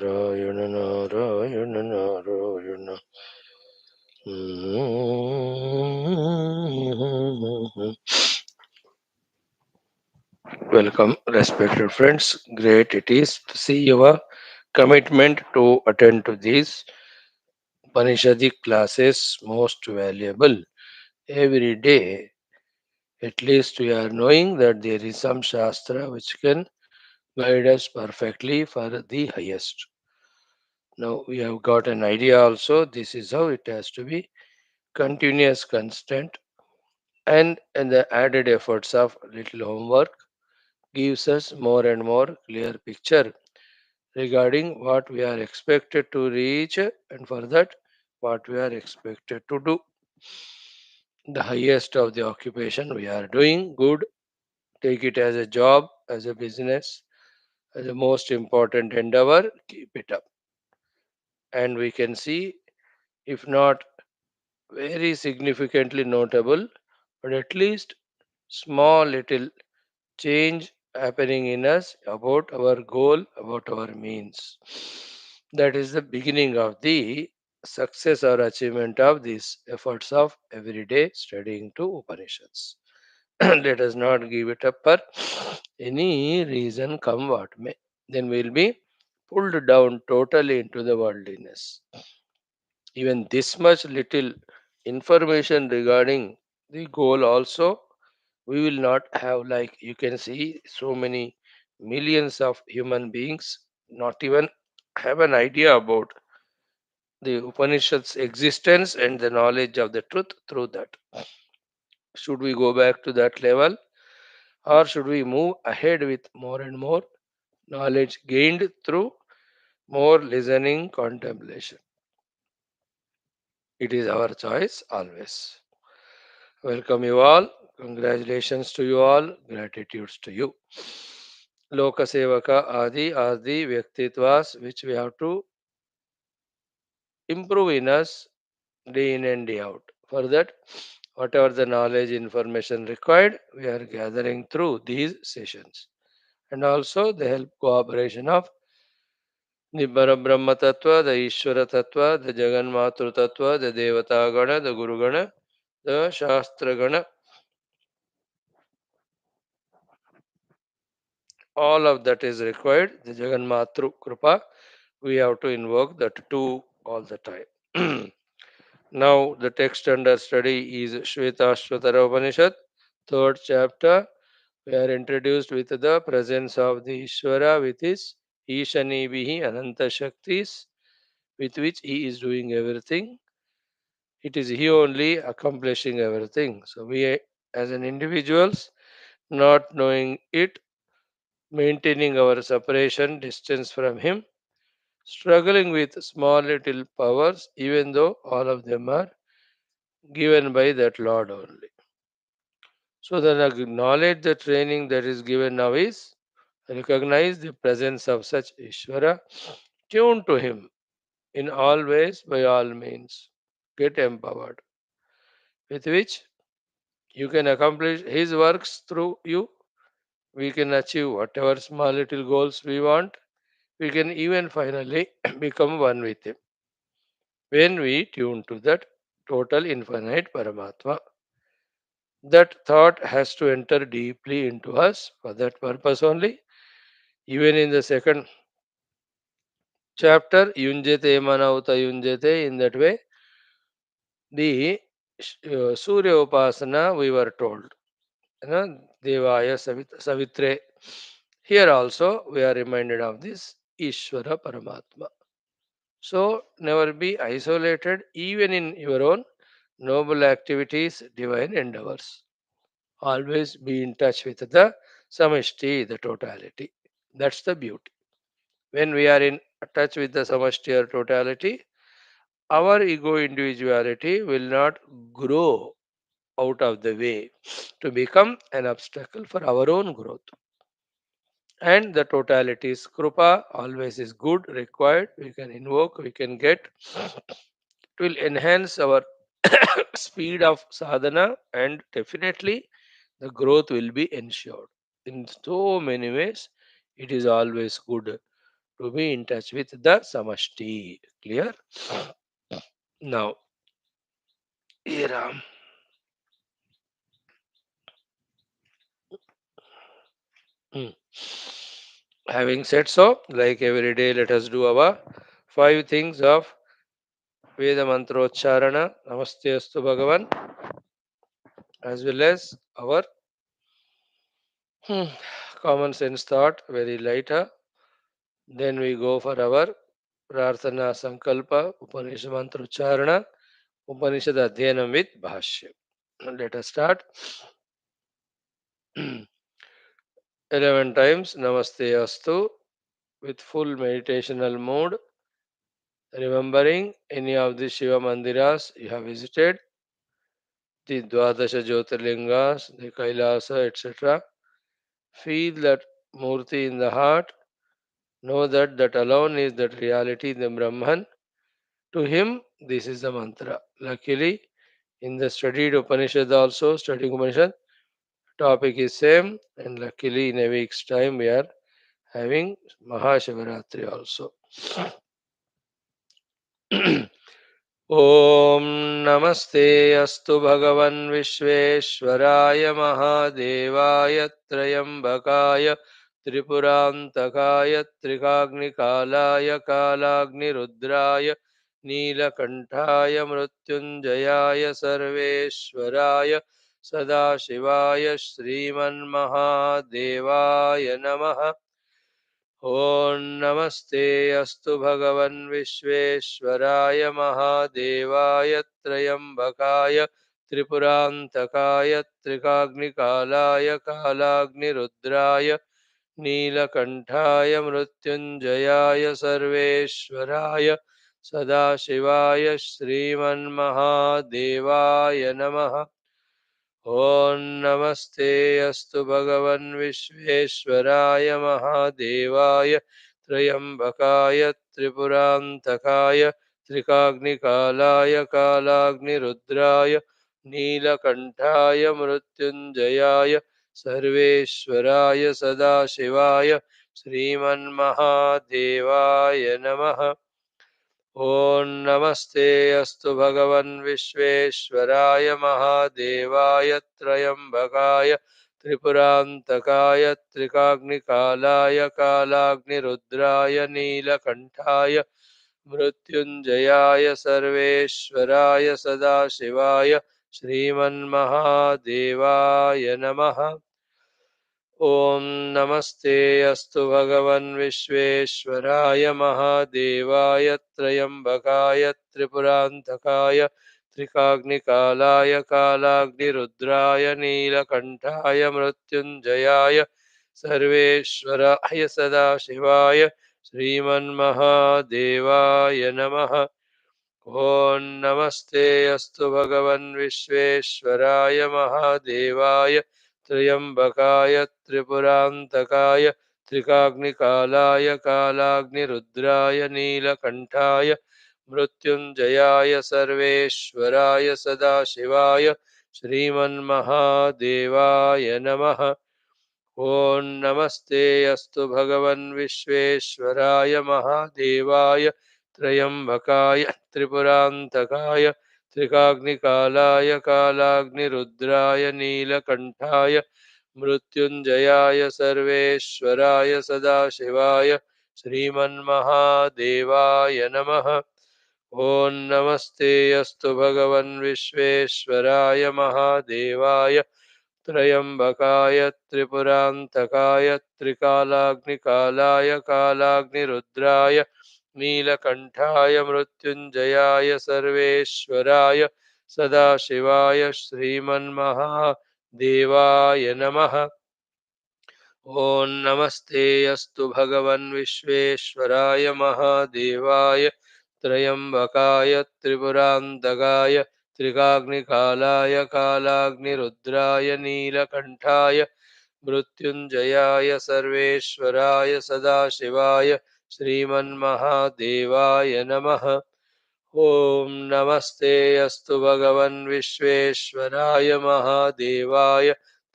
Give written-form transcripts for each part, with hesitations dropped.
Narayana Narayana Narayana. Welcome, respected friends. Great it is to see your commitment to attend to these Upanishadic classes, most valuable. Every day, at least we are knowing that there is some Shastra which can guide us perfectly for the highest. Now we have got an idea also. This is how it has to be continuous, constant, and the added efforts of little homework gives us more and more clear picture regarding what we are expected to reach and for that what we are expected to do. The highest of the occupation we are doing good, take it as a job, as a business, as the most important endeavor, keep it up. And we can see, if not very significantly notable, but at least small little change happening in us about our goal, about our means. That is the beginning of the success or achievement of these efforts of everyday studying to Upanishads. Let us not give it up for any reason, come what may. Then we'll be pulled down totally into the worldliness. Even this much little information regarding the goal also we will not have, like you can see so many millions of human beings not even have an idea about the Upanishads existence and the knowledge of the truth through that. Should we go back to that level, or should we move ahead with more and more knowledge gained through more listening contemplation? It is our choice always. Welcome you all. Congratulations to you all. Gratitudes to you. Lokasevaka Adi are the Vyaktitvas which we have to improve in us day in and day out. For that, whatever the knowledge, information required, we are gathering through these sessions. And also the help cooperation of the Parabrahma Tattva, the Ishwara Tattva, the Jagan Matru Tattva, the Devata Gana, the Guru Gana, the Shastra Gana, all of that is required. The Jagan Matru Krupa, we have to invoke that too all the time. Now, the text under study is Shwethashwathara Upanishad, third chapter. We are introduced with the presence of the Ishvara with his Ishanibihi Ananta Shaktis, with which he is doing everything. It is he only accomplishing everything. So, we as an individuals, not knowing it, maintaining our separation, distance from him, struggling with small little powers, even though all of them are given by that Lord only. So the knowledge, the training that is given now is recognize the presence of such Ishvara, tune to him in all ways, by all means. Get empowered, with which you can accomplish his works through you. We can achieve whatever small little goals we want. We can even finally become one with him when we tune to that total infinite Paramatma. That thought has to enter deeply into us. For that purpose only, even in the second chapter, Yunjete Manauta Yunjete, in that way, the Surya Upasana, we were told, you know, Devaya Savitre. Here also, we are reminded of this Ishvara Paramatma. So, never be isolated, even in your own noble activities, divine endeavors. Always be in touch with the samashti, the totality. That's the beauty. When we are in touch with the samashti or totality, our ego individuality will not grow out of the way to become an obstacle for our own growth. And the totality is krupa, always is good, required, we can invoke, we can get. It will enhance our speed of sadhana, and definitely the growth will be ensured. In so many ways, it is always good to be in touch with the samashti. Clear? Now, here, hmm. Having said so, like every day, let us do our 5 things of Veda Mantrocharana, Namaste Astu Bhagavan, as well as our hmm, common sense thought, very lighter. Then we go for our Prarthana Sankalpa, Upanishad Mantrocharana, Upanishad Adhyanam with Bhashyam. Let us start. 11 times Namaste Astu with full meditational mode, remembering any of the Shiva Mandiras you have visited, the Dwadasha Jyotirlingas, the Kailasa, etc. Feel that Murti in the heart. Know that that alone is that reality, the Brahman. To him, this is the mantra. Luckily, in the studied Upanishad also, studying Upanishad, topic is same. And luckily, in a week's time, we are having Mahashivaratri also. ॐ नमस्ते अस्तु भगवन् विश्वेश्वराय महादेवाय त्र्यम्बकाय त्रिपुरान्तकाय त्रिकाग्निकालाय कालाग्निरुद्राय नीलकण्ठाय मृत्युञ्जयाय सर्वेश्वराय सदाशिवाय श्रीमन्महादेवाय नमः। ॐ नमस्ते अस्तु भगवन् विश्वेश्वराय महादेवाय त्र्यम्बकाय त्रिपुरान्तकाय त्रिकाग्निकालाय कालाग्निरुद्राय नीलकण्ठाय मृत्युञ्जयाय सर्वेश्वराय सदाशिवाय श्रीमन्महादेवाय नमः। ॐ नमस्ते अस्तु भगवन् विश्वेश्वराय महादेवाय त्र्यम्बकाय त्रिपुरान्तकाय त्रिकाग्निकालाय कालाग्निरुद्राय नीलकण्ठाय मृत्युञ्जयाय सर्वेश्वराय सदाशिवाय श्रीमन्महादेवाय नमः। ॐ नमस्ते अस्तु भगवन् विश्वेश्वराय महादेवाय त्र्यम्बकाय त्रिपुरान्तकाय त्रिकाग्निकालाय कालाग्निरुद्राय नीलकण्ठाय मृत्युञ्जयाय सर्वेश्वराय सदाशिवाय श्रीमन्महादेवाय नमः। ॐ नमस्ते अस्तु भगवन् विश्वेश्वराय महादेवाय त्र्यम्बकाय त्रिपुरान्तकाय त्रिकाग्निकालाय कालाग्निरुद्राय नीलकण्ठाय मृत्युञ्जयाय सर्वेश्वराय सदाशिवाय श्रीमन्महादेवाय नमः। ॐ नमस्ते अस्तु भगवन् विश्वेश्वराय महादेवाय त्र्यम्बकाय त्रिपुरान्तकाय त्रिकाग्निकालाय कालाग्निरुद्राय नीलकण्ठाय मृत्युञ्जयाय सर्वेश्वराय सदाशिवाय श्रीमन्महादेवाय नमः। ॐ नमस्ते अस्तु भगवन् विश्वेश्वराय महादेवाय त्र्यम्बकाय त्रिपुरान्तकाय त्रिकाग्निकालाय कालाग्निरुद्राय नीलकण्ठाय मृत्युञ्जयाय सर्वेश्वराय सदाशिवाय श्रीमन्महादेवाय नमः। ॐ नमस्ते अस्तु भगवन् विश्वेश्वराय महादेवाय त्र्यम्बकाय त्रिपुरान्तकाय त्रिकालाग्निकालाय कालाग्निरुद्राय नीलकण्ठाय मृत्युञ्जयाय सर्वेश्वराय सदाशिवाय श्रीमन्महादेवाय नमः। ॐ नमस्ते अस्तु भगवन् विश्वेश्वराय महादेवाय त्र्यम्बकाय त्रिपुरान्तकाय त्रिकाग्निकालाय कालाग्निरुद्राय नीलकण्ठाय मृत्युञ्जयाय सर्वेश्वराय सदाशिवाय श्रीमन्महादेवाय नमः। ॐ नमस्ते अस्तु भगवन् विश्वेश्वराय महादेवाय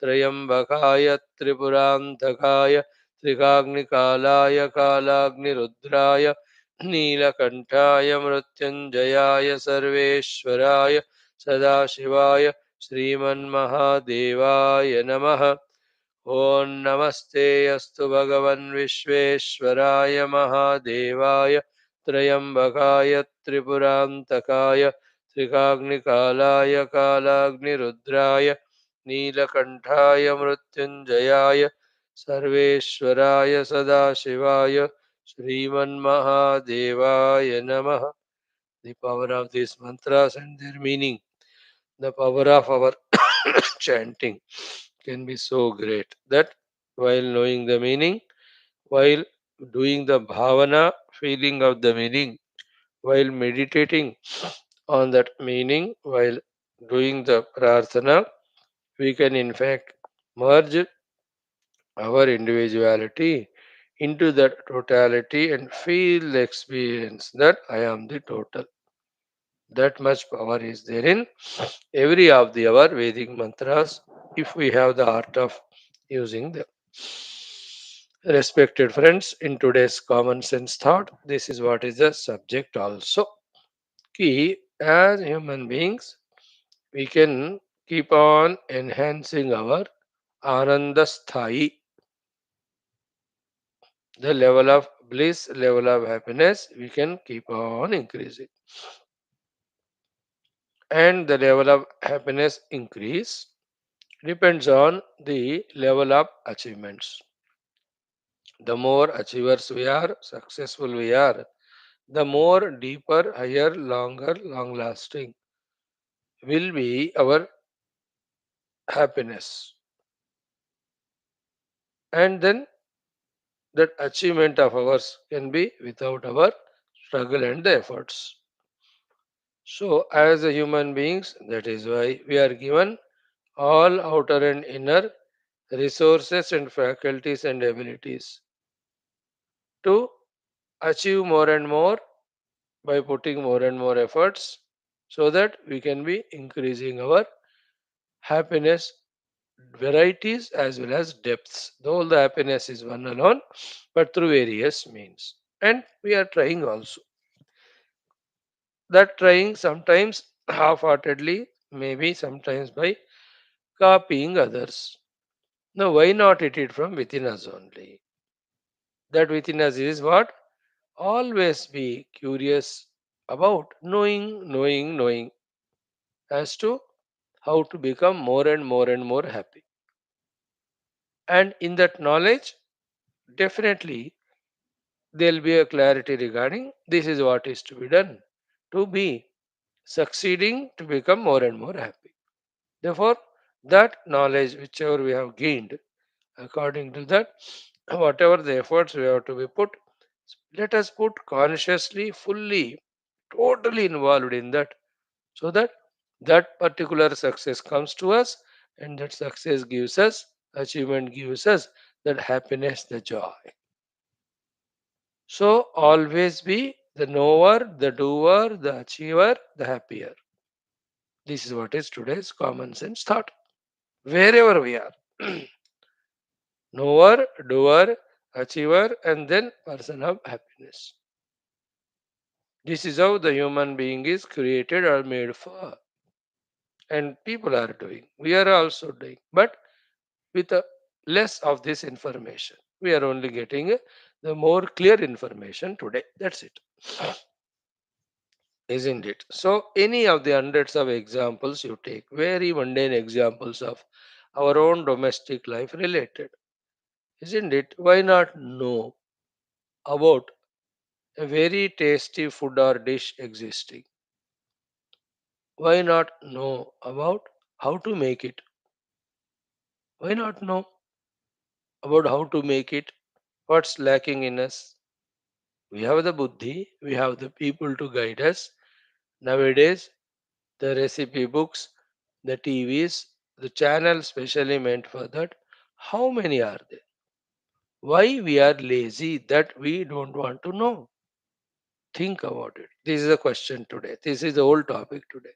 त्र्यम्बकाय त्रिपुरान्तकाय त्रिकाग्निकालाय कालाग्निरुद्राय नीलकण्ठाय मृत्युञ्जयाय सर्वेश्वराय सदाशिवाय श्रीमन्महादेवाय नमः। ॐ नमस्ते अस्तु भगवन् विश्वेश्वराय महादेवाय त्र्यम्बकाय त्रिपुरान्तकाय त्रिकाग्निकालाय कालाग्निरुद्राय नीलकण्ठाय मृत्युञ्जयाय सर्वेश्वराय सदाशिवाय श्रीमन्महादेवाय नमः. The power of these mantras and their meaning, the power of our chanting can be so great that while knowing the meaning, while doing the bhavana, feeling of the meaning, while meditating on that meaning, while doing the prarthana, we can in fact merge our individuality into that totality and feel the experience that I am the total. That much power is there in every of the our Vedic mantras if we have the art of using them. Respected friends, in today's common sense thought, this is what is the subject also. Ki, as human beings, we can keep on enhancing our ananda sthai, the level of bliss, level of happiness, we can keep on increasing. And the level of happiness increase depends on the level of achievements. The more achievers we are, successful we are, the more deeper, higher, longer, long lasting will be our happiness. And then that achievement of ours can be without our struggle and the efforts. So, as a human beings, that is why we are given all outer and inner resources and faculties and abilities to achieve more and more by putting more and more efforts so that we can be increasing our happiness varieties as well as depths. Though the happiness is one alone, but through various means. And we are trying also. That trying sometimes half heartedly, maybe sometimes by copying others. Now, why not eat it from within us only? That within us is what? Always be curious about knowing as to how to become more and more and more happy. And in that knowledge, definitely there will be a clarity regarding this is what is to be done to be succeeding to become more and more happy. Therefore, that knowledge, whichever we have gained, according to that, whatever the efforts we have to be put, let us put consciously, fully, totally involved in that so that that particular success comes to us and that success gives us achievement gives us that happiness the joy. So always be the knower, the doer, the achiever, the happier. This is what is today's common sense thought. Wherever we are, knower, doer, achiever, and then person of happiness. This is how the human being is created or made for. And people are doing. We are also doing. But with less of this information. We are only getting the more clear information today. That's it. Isn't it? So, any of the hundreds of examples you take, very mundane examples of our own domestic life related, isn't it? Why not know about a very tasty food or dish existing? Why not know about how to make it? Why not know about how to make it? What's lacking in us? We have the buddhi, we have the people to guide us. Nowadays, the recipe books, the TVs, the channels specially meant for that. How many are there? Why we are lazy that we don't want to know? Think about it. This is a question today. This is the whole topic today.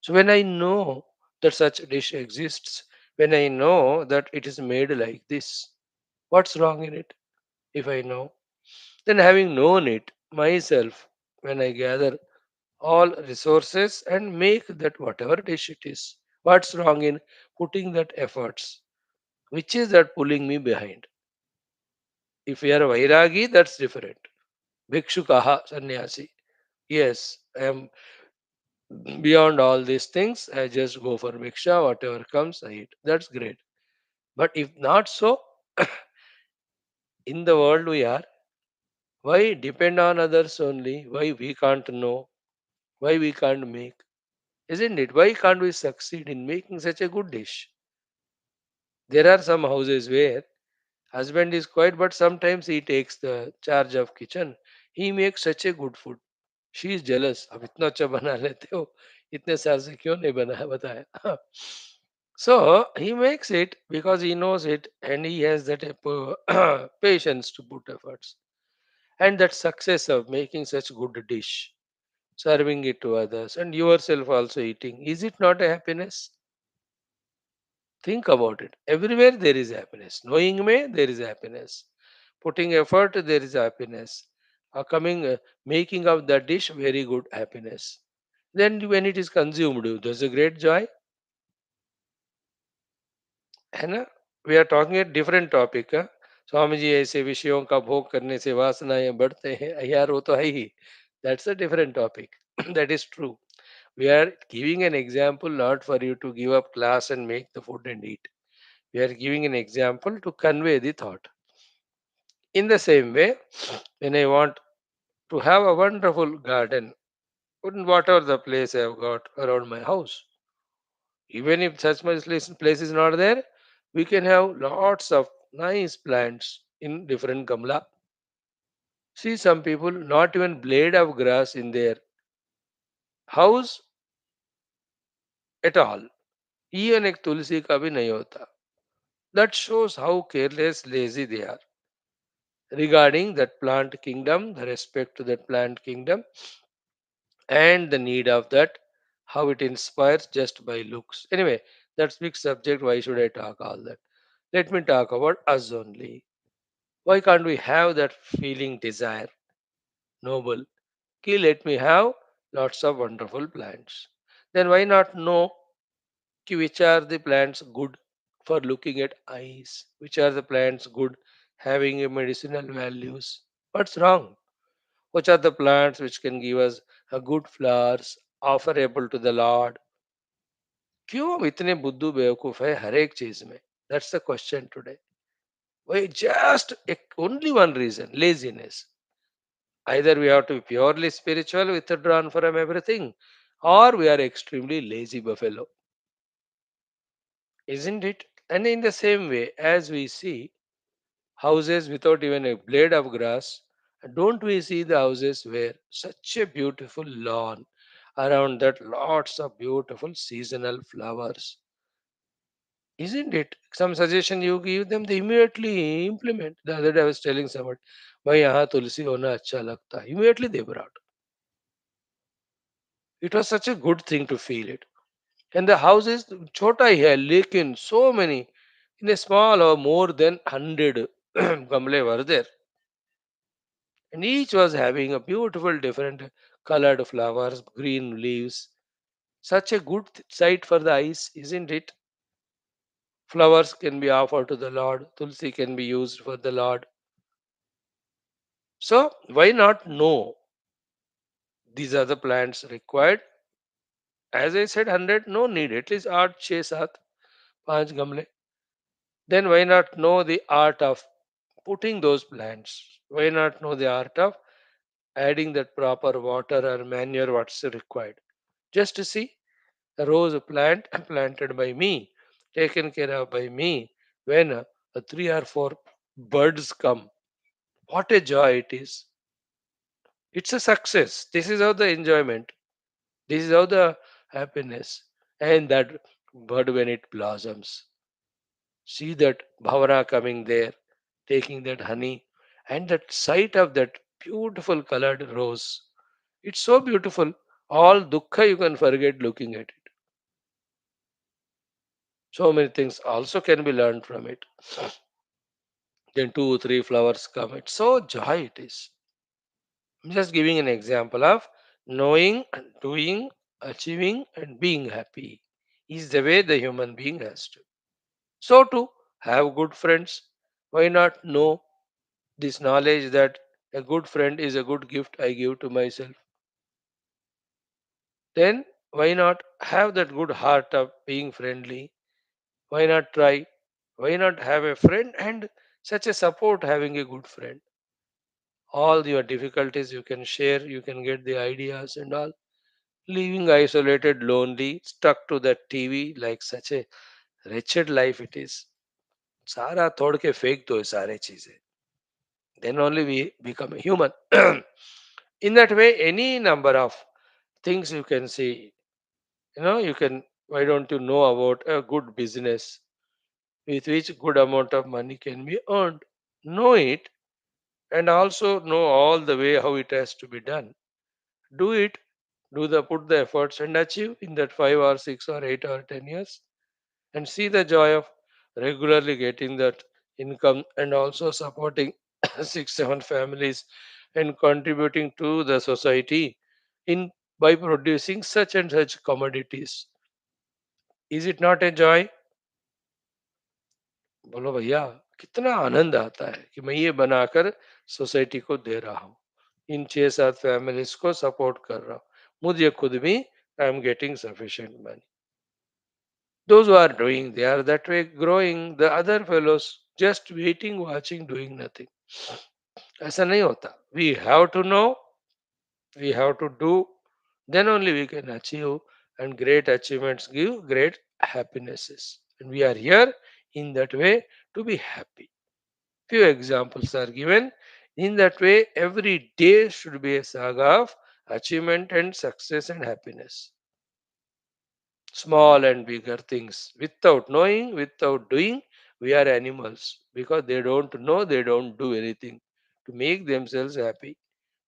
So when I know that such dish exists, when I know that it is made like this, What's wrong in it if I know? Then, having known it myself, when I gather all resources and make that whatever dish it is, what's wrong in putting that efforts? Which is that pulling me behind? If we are Vairagi, that's different. Bhikshukaha, sannyasi. Yes, I am beyond all these things. I just go for bhiksha, whatever comes, I eat. That's great. But if not so, in the world we are, why depend on others only? Why we can't know? Why we can't make? Isn't it? Why can't we succeed in making such a good dish? There are some houses where husband is quiet, but sometimes he takes the charge of kitchen. He makes such a good food. She is jealous. अब इतना अच्छा बना लेते हो इतने साल से क्यों नहीं बना बताया so he makes it because he knows it and he has that patience to put efforts and that success of making such good dish serving it to others and yourself also eating, is it not a happiness? Think about it. Everywhere there is happiness. Knowing me, there is happiness. Putting effort, there is happiness. Making of the dish, very good happiness. Then when it is consumed, there's a great joy. है ना? We are talking a different topic. हाँ? स्वामी जी ऐसे विषयों का भोग करने से वासनाएं बढ़ते हैं यार वो तो है ही. That's a different topic. That is true. We are giving an example not for you to give up class and make the food and eat. We are giving an example to convey the thought. In the same way, when I want to have a wonderful garden, in whatever the place I have got around my house, even if such much place is not there, we can have lots of nice plants in different gamla. See some people not even blade of grass in their house at all. Even एक तुलसी का भी नहीं होता. That shows how careless, lazy they are regarding that plant kingdom, the respect to that plant kingdom, and the need of that, how it inspires just by looks. Anyway, that's big subject. Why should I talk all that? Let me talk about us only. Why can't we have that feeling, desire, noble? Okay, let me have lots of wonderful plants. Then why not know which are the plants good for looking at eyes? Which are the plants good having a medicinal values? What's wrong? Which are the plants which can give us a good flowers offerable to the Lord? क्यों हम इतने बुद्धू बेवकूफ है हर एक चीज में? That's the question today. Why just only one reason, laziness. Either we have to be purely spiritual, withdrawn from everything, or we are extremely lazy buffalo, isn't it? And in the same way, as we see houses without even a blade of grass, don't we see the houses where such a beautiful lawn around that lots of beautiful seasonal flowers? Isn't it? Some suggestion you give them, they immediately implement. The other day I was telling someone, भाई यहाँ तुलसी होना अच्छा लगता है. Immediately they brought. It was such a good thing to feel it. And the house is chota hi hai, lekin so many in a small or more than 100 gamle were there. And each was having a beautiful different colored flowers, green leaves. Such a good sight for the eyes, isn't it? Flowers can be offered to the Lord, Tulsi can be used for the Lord. So why not know these are the plants required? As I said, 100 no need, at least 8, 6, 7, 5 gamle. Then why not know the art of putting those plants? Why not know the art of adding that proper water or manure what's required? Just to see a rose plant planted by me, taken care of by me, when a 3 or 4 birds come, what a joy it is. It's a success. This is how the enjoyment. This is how the happiness. And that bud when it blossoms. See that bhavana coming there, taking that honey, and that sight of that beautiful colored rose. It's so beautiful. All dukkha you can forget looking at it. So many things also can be learned from it. then two, three flowers come. It's so joy it is. I'm just giving an example of knowing and doing, achieving and being happy is the way the human being has to. So to have good friends, why not know this knowledge that a good friend is a good gift I give to myself? Then why not have that good heart of being friendly? Why not try? Why not have a friend and such a support having a good friend? All your difficulties you can share, you can get the ideas and all. Living isolated, lonely, stuck to that TV like such a wretched life it is. सारा तोड़ के फेंक दो ये सारे चीजें. Then only we become a human. In that way, any number of things you can see. You can. Why don't you know about a good business with which good amount of money can be earned? Know it and also know all the way how it has to be done. Do it. Put the efforts and achieve in that 5 or 6 or 8 or 10 years, and see the joy of regularly getting that income and also supporting 6 7 families and contributing to the society in by producing such and such commodities. Is it not a joy? बोलो भैया, कितना आनंद आता है कि मैं ये बनाकर society को दे रहा हूँ, इन 6 7 फैमिलीज को सपोर्ट कर रहा हूँ, मुझे खुद भी I am getting sufficient money. Those who are doing, they are that way growing. The other fellows just waiting, watching, doing nothing. ऐसा नहीं होता. We have to know, we have to do, then only we can achieve, and great achievements give great happinesses. And we are here in that way to be happy. Few examples are given. In that way, every day should be a saga of achievement and success and happiness. Small and bigger things. Without knowing, without doing, we are animals because they don't know, they don't do anything to make themselves happy.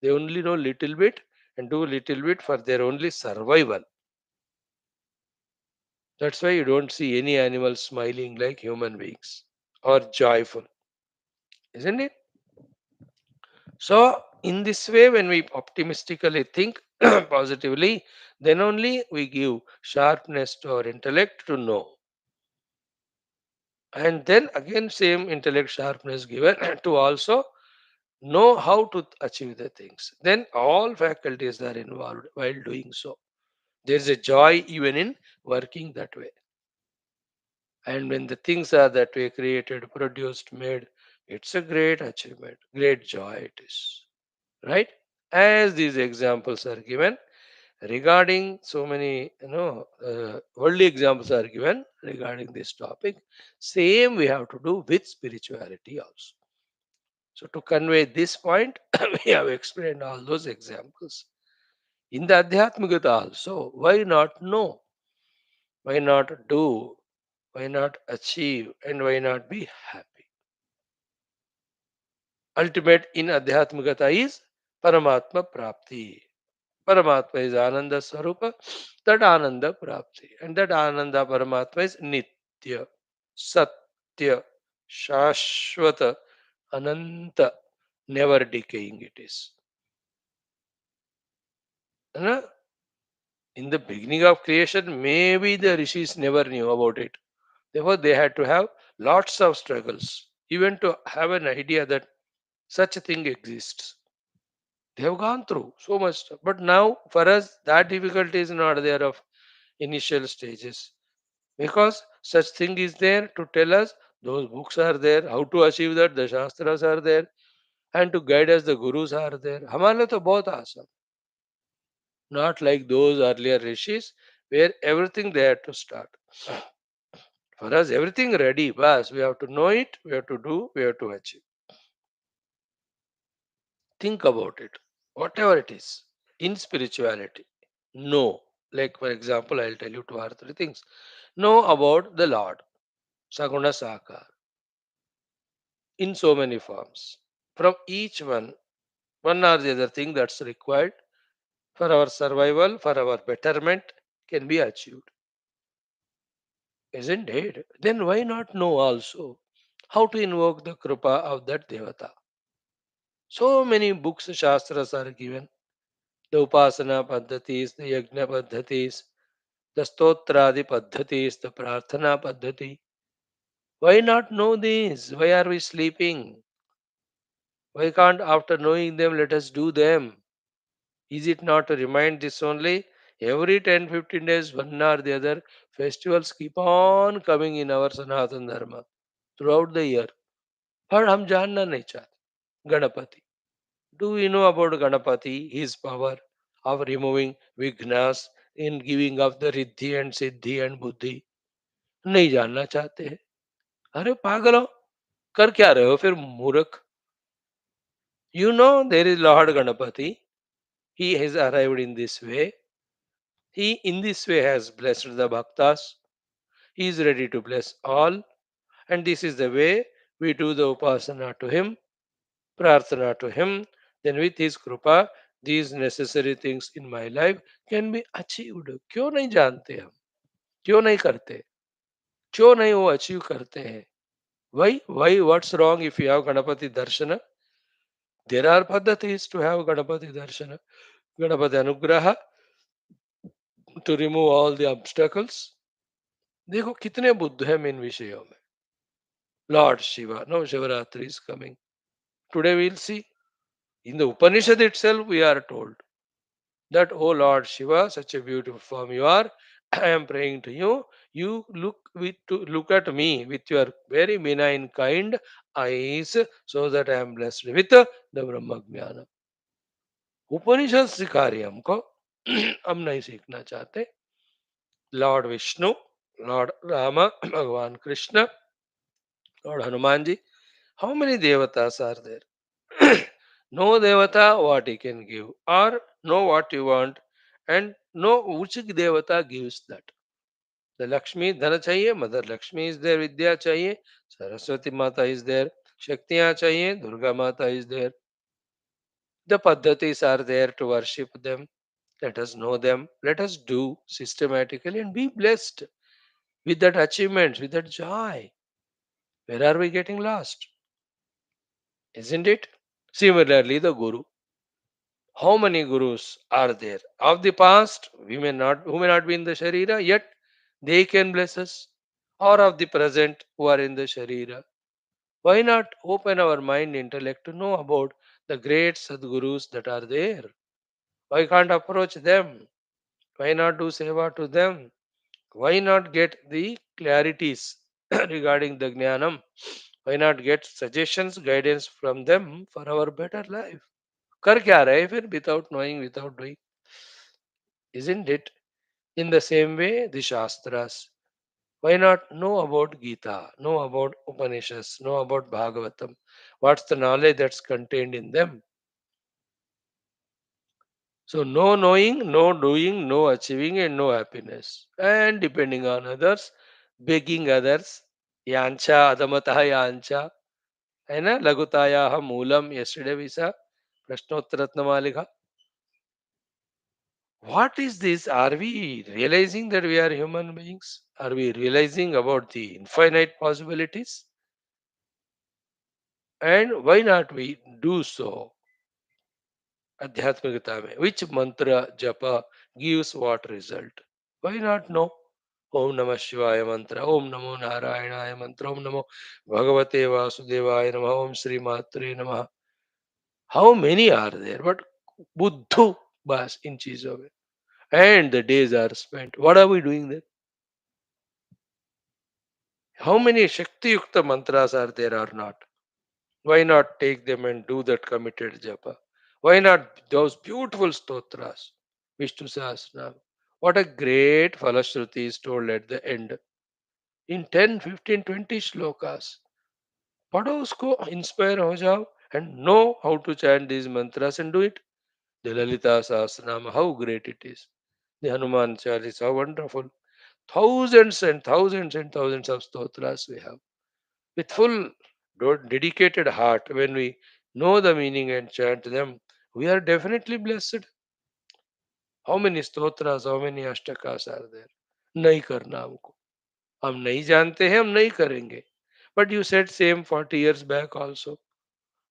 They only know little bit and do little bit for their only survival. That's why you don't see any animal smiling like human beings or joyful, isn't it? So, in this way, when we optimistically think positively, then only we give sharpness to our intellect to know. And then again, same intellect sharpness given to also know how to achieve the things. Then all faculties are involved while doing so. There is a joy even in working that way. And when the things are that way created, produced, made, it's a great achievement, great joy it is. Right? As these examples are given, regarding so many worldly examples are given regarding this topic, same we have to do with spirituality also. So to convey this point, we have explained all those examples. In the Adhyatmikata also, why not know? Why not do? Why not achieve? And why not be happy? Ultimate in Adhyatmikata is Paramatma Prapti. Paramatma is Ananda Swarupa, that Ananda Prapti. And that Ananda Paramatma is Nitya, Satya, Shashwata, Ananta, never decaying it is. And, in the beginning of creation, maybe the rishis never knew about it. Therefore, they had to have lots of struggles, even to have an idea that such a thing exists. They have gone through so much stuff. But now, for us, that difficulty is not there of initial stages because such thing is there to tell us. Those books are there, how to achieve that, the shastras are there, and to guide us, the gurus are there. हमारे लिए तो बहुत आसान. Not like those earlier rishis where everything they had to start. For us, everything ready, but we have to know it, we have to do, we have to achieve. Think about it. Whatever it is, in spirituality, know. Like for example, I'll tell you 2 or 3 things. Know about the Lord, Saguna Sakar, in so many forms. From each one or the other thing that's required for our survival, for our betterment, can be achieved. Isn't it? Then why not know also? how to invoke the Kripa of that Devata. So many books, Shastras are given. The Upasana Paddhatis, the Yajna Paddhatis, the Stotradi Paddhatis, the Prarthana Paddhati. Why not know these? Why are we sleeping? Why can't, after knowing them, let us do them? Is it not to remind this only? Every 10, 15 days, one or the other, festivals keep on coming in our Sanatan Dharma throughout the year. पर हम जानना नहीं चाहते Ganpati. Do we know about Ganapati, his power of removing vignas, in giving of the riddhi and siddhi and buddhi? नहीं जानना चाहते हैं. अरे पागल हो, कर क्या रहे हो फिर मूर्ख? You know there is Lord Ganapati. He has arrived in this way. He in this way has blessed the bhaktas. He is ready to bless all. And this is the way we do the upasana to him, prarthana to him. Then with his kripa, these necessary things in my life can be achieved. क्यों नहीं जानते हम? क्यों नहीं करते? क्यों नहीं वो अचीव करते हैं? Why? What's wrong if you have Ganapati Darshana? There are paddhatis to have Ganapati Darshana. Ganapati Anugraha to remove all the obstacles. देखो कितने बुद्ध हैं इन विषयों में. Lord Shiva, no Shivaratri is coming. Today we'll see. In the Upanishad itself, we are told that, oh Lord Shiva, such a beautiful form you are. I am praying to you. You look at me with your very benign kind eyes, so that I am blessed with the Brahma Jnana. उपनिषद सिखारी हमको हम नहीं सीखना चाहते. Lord Vishnu, Lord Ram, भगवान Krishna, Lord Hanuman ji. How many devatas are there? No devata what he can give, or know what you want, and know which devata gives that. The Lakshmi धन चाहिए, mother Lakshmi is there. विद्या चाहिए, सरस्वती माता is there. शक्तियां चाहिए, दुर्गा माता is there. The paddhatis are there to worship them. Let us know them. Let us do systematically and be blessed with that achievement, with that joy. Where are we getting lost? Isn't it? Similarly, the Guru. How many gurus are there? Of the past, who may not be in the Sharira, yet they can bless us. Or of the present, who are in the Sharira. Why not open our mind, intellect to know about the great Sadgurus that are there? Why can't approach them? Why not do seva to them? Why not get the clarities regarding the Jnanam? Why not get suggestions, guidance from them for our better life? कर क्या रहे हैं फिर without knowing, without doing? Isn't it? In the same way, the Shastras. Why not know about Gita, know about Upanishads, know about Bhagavatam? What's the knowledge that's contained in them? So, no knowing, no doing, no achieving, and no happiness. And depending on others, begging others, yancha, adamataha yancha, है ना लघुतायाः Moolam yesterday we saw प्रश्नोत्तरत्नमालिका. What is this? Are we realizing that we are human beings? Are we realizing about the infinite possibilities? And why not we do so? Adhyatmikata mein. Which mantra japa gives what result? Why not know? Om Namah Shivaya mantra, Om Namo Narayanaya mantra, Om Namo Bhagavate Vasudevaya Namah, Om Sri Matre Namah. How many are there? But buddhu bas in चीजों में. And the days are spent. What are we doing there? How many Shakti Yukta mantras are there or not? Why not take them and do that committed japa? Why not those beautiful stotras? Vishnu Sahasranam. What a great Falashruti is told at the end. In 10, 15, 20 shlokas. पढ़ो उसको inspire हो जाओ and know how to chant these mantras and do it. The Lalita Sahasranam, how great it is. The Hanuman Chalis, how wonderful. Thousands and thousands and thousands of stotras we have. With full dedicated heart, when we know the meaning and chant them, we are definitely blessed. How many stotras, how many ashtakas are there? नहीं करना हमको. हम नहीं जानते हैं, हम नहीं करेंगे. But you said same 40 years back also.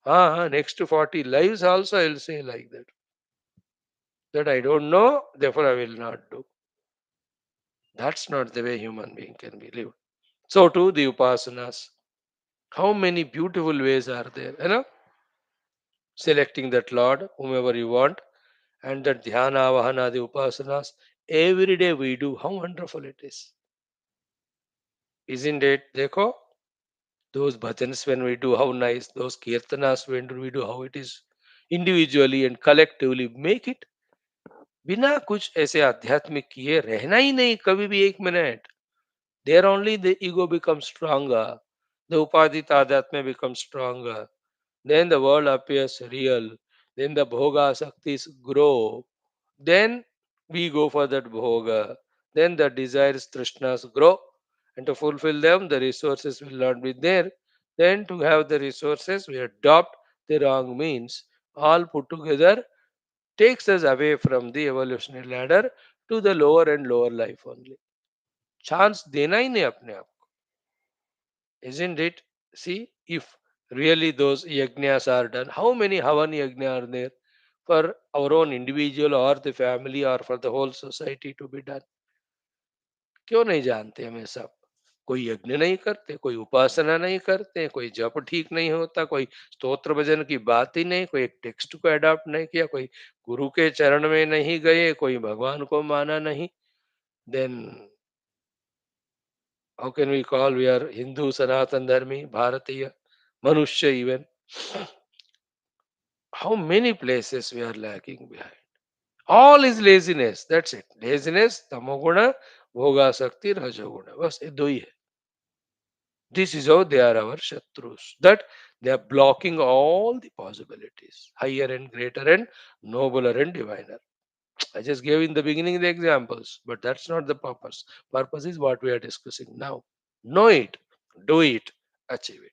Next to 40 lives also I'll say like that. That I don't know, therefore I will not do. That's not the way human being can be lived. So too the upasanas. How many beautiful ways are there? Selecting that Lord, whomever you want, and that dhyana, vahana, the upasanas. Every day we do. How wonderful it is. Isn't it? Dekho, those bhajans when we do, how nice. Those kirtanas when we do, how it is. Individually and collectively make it. बिना कुछ ऐसे आध्यात्मिक किए रहना ही नहीं कभी भी एक minute. There only the ego becomes stronger. The upadhi tadatmya becomes stronger. Then the world appears real. Then the bhoga shaktis grow. Then we go for that bhoga. Then the desires, trishnas grow. And to fulfill them, the resources will not be there. Then to have the resources, we adopt the wrong means. All put together takes us away from the evolutionary ladder to the lower and lower life only. Chance देना ही नहीं अपने आप, isn't it? See, if really those yajnas are done, how many havan yajna are there for our own individual or the family or for the whole society to be done? क्यों नहीं जानते हमें सब? कोई यज्ञ नहीं करते, कोई उपासना नहीं करते, कोई जप ठीक नहीं होता, कोई स्तोत्र भजन की बात ही नहीं, कोई एक टेक्स्ट को अडॉप्ट नहीं किया, कोई गुरु के चरण में नहीं गए, कोई भगवान को माना नहीं. Then how can we call we are Hindu, Sanatan Dharmi, Bharatiya, Manushya even? How many places we are lacking behind? All is laziness. That's it. Laziness, tamoguna, bhoga sakti, rajoguna. बस ये दो ही है. This is how they are our shatrus. That they are blocking all the possibilities, higher and greater and nobler and diviner. I just gave in the beginning the examples, but that's not the purpose. Purpose is what we are discussing now. Know it, do it, achieve it.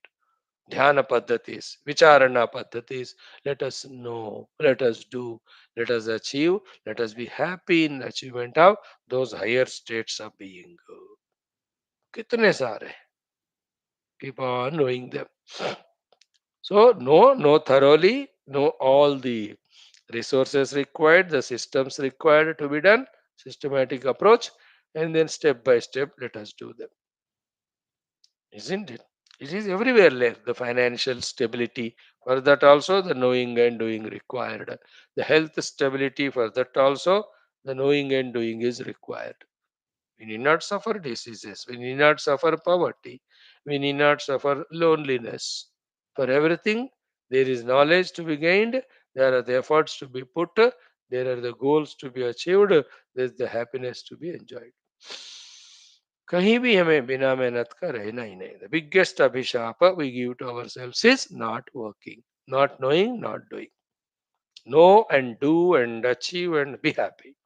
Dhyana paddhatis, vicharana paddhatis. Let us know, let us do, let us achieve, let us be happy in achievement of those higher states of being. कितने सारे. Keep on knowing them. So know thoroughly, know all the resources required, the systems required to be done, systematic approach, and then step by step let us do them. Isn't it? It is everywhere left. The financial stability, for that also the knowing and doing required. The health stability, for that also the knowing and doing is required. We need not suffer diseases. We need not suffer poverty. We need not suffer loneliness. For everything, there is knowledge to be gained. There are the efforts to be put. There are the goals to be achieved. There is the happiness to be enjoyed. कहीं भी हमें बिना मेहनत का रहना ही नहीं. The biggest अभिशाप we give to ourselves is not working, not knowing, not doing. Know and do and achieve and be happy.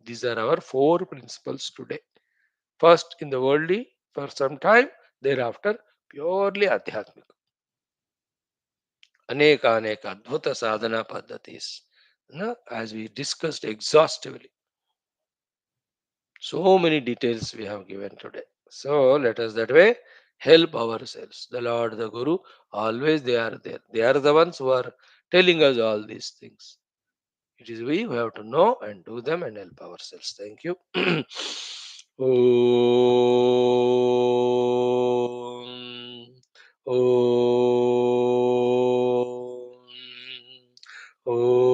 These are our four principles today. First in the worldly for some time, thereafter purely adhyatmic. Aneka adbhuta sadhana paddhatis. As we discussed exhaustively. So many details we have given today. So let us that way help ourselves. The Lord, the Guru, always they are there. They are the ones who are telling us all these things. It is we who have to know and do them and help ourselves. Thank you. Om. Om. Om.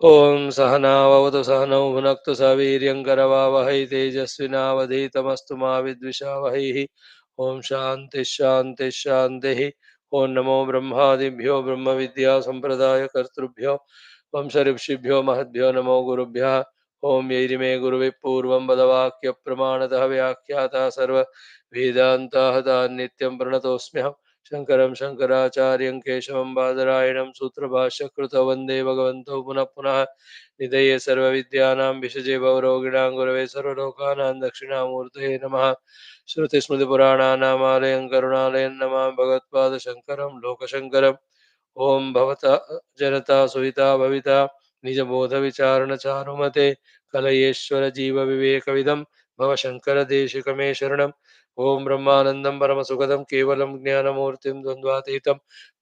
ॐ सहनाववतु सहनौ भुनक्तु स वीर्यङ्करवावहै तेजस्विनावधीतमस्तु मा विद्विषावहैः ॐ शान्तिः शान्तिः शान्तिः ॐ नमो ब्रह्मादिभ्यो ब्रह्मविद्यासम्प्रदायकर्तृभ्यो वंश ऋषिभ्यो महद्भ्यो नमो गुरुभ्यः ॐ यैरिमे गुरुभिः पूर्वं वदवाक्यप्रमाणतः व्याख्याता सर्ववेदान्ताः तान् नित्यं प्रणतोऽस्म्यहम् शङ्करं शङ्कराचार्यं केशवं बादरायणं सूत्रभाष्यकृतौ वन्दे भगवन्तौ पुनः पुनः निधये सर्वविद्यानां विषजे भवरोगिणां गुरवे सर्वलोकानां दक्षिणामूर्तये नमः श्रुतिस्मृतिपुराणानामालयं करुणालयं नमामि भगवत्पादशङ्करं लोकशङ्करम् ॐ भवता जनता सुहिता भविता निजबोधविचारणचारुमते कलयेश्वर जीवविवेकविदं भव शंकर देशिकमे शरणम्। ओम ब्रह्मानंदं परमसुखदं केवलं ज्ञानमूर्तिं द्वन्द्वातीतं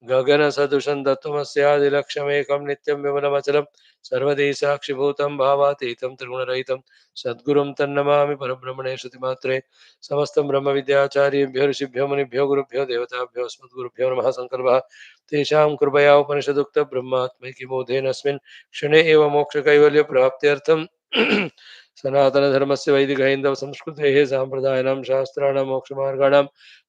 गगनसदृशं तत्त्वमस्यादिलक्ष्यमेकं नित्यं विमलमचलं सर्वदेशाक्षिभूतं भावातीतं त्रिगुणरहितं सद्गुरुं तन्नमामि परब्रह्मणे श्रुतिमात्रे। समस्तं ब्रह्मविद्याचार्येभ्यो ऋषिभ्यो मुनिभ्यो गुरुभ्यो देवताभ्यो अस्मद्गुरुभ्यो नमः। संकल्पः तेषां कृपया उपनिषदुक्तब्रह्मात्मैक्यबोधेन अस्मिन् क्षणे एव मोक्षकैवल्यप्राप्त्यर्थं सनातनधर्मस्य वैदिकहैन्दवसंस्कृतेः साम्प्रदायिनां शास्त्राणां मोक्षमार्गाणां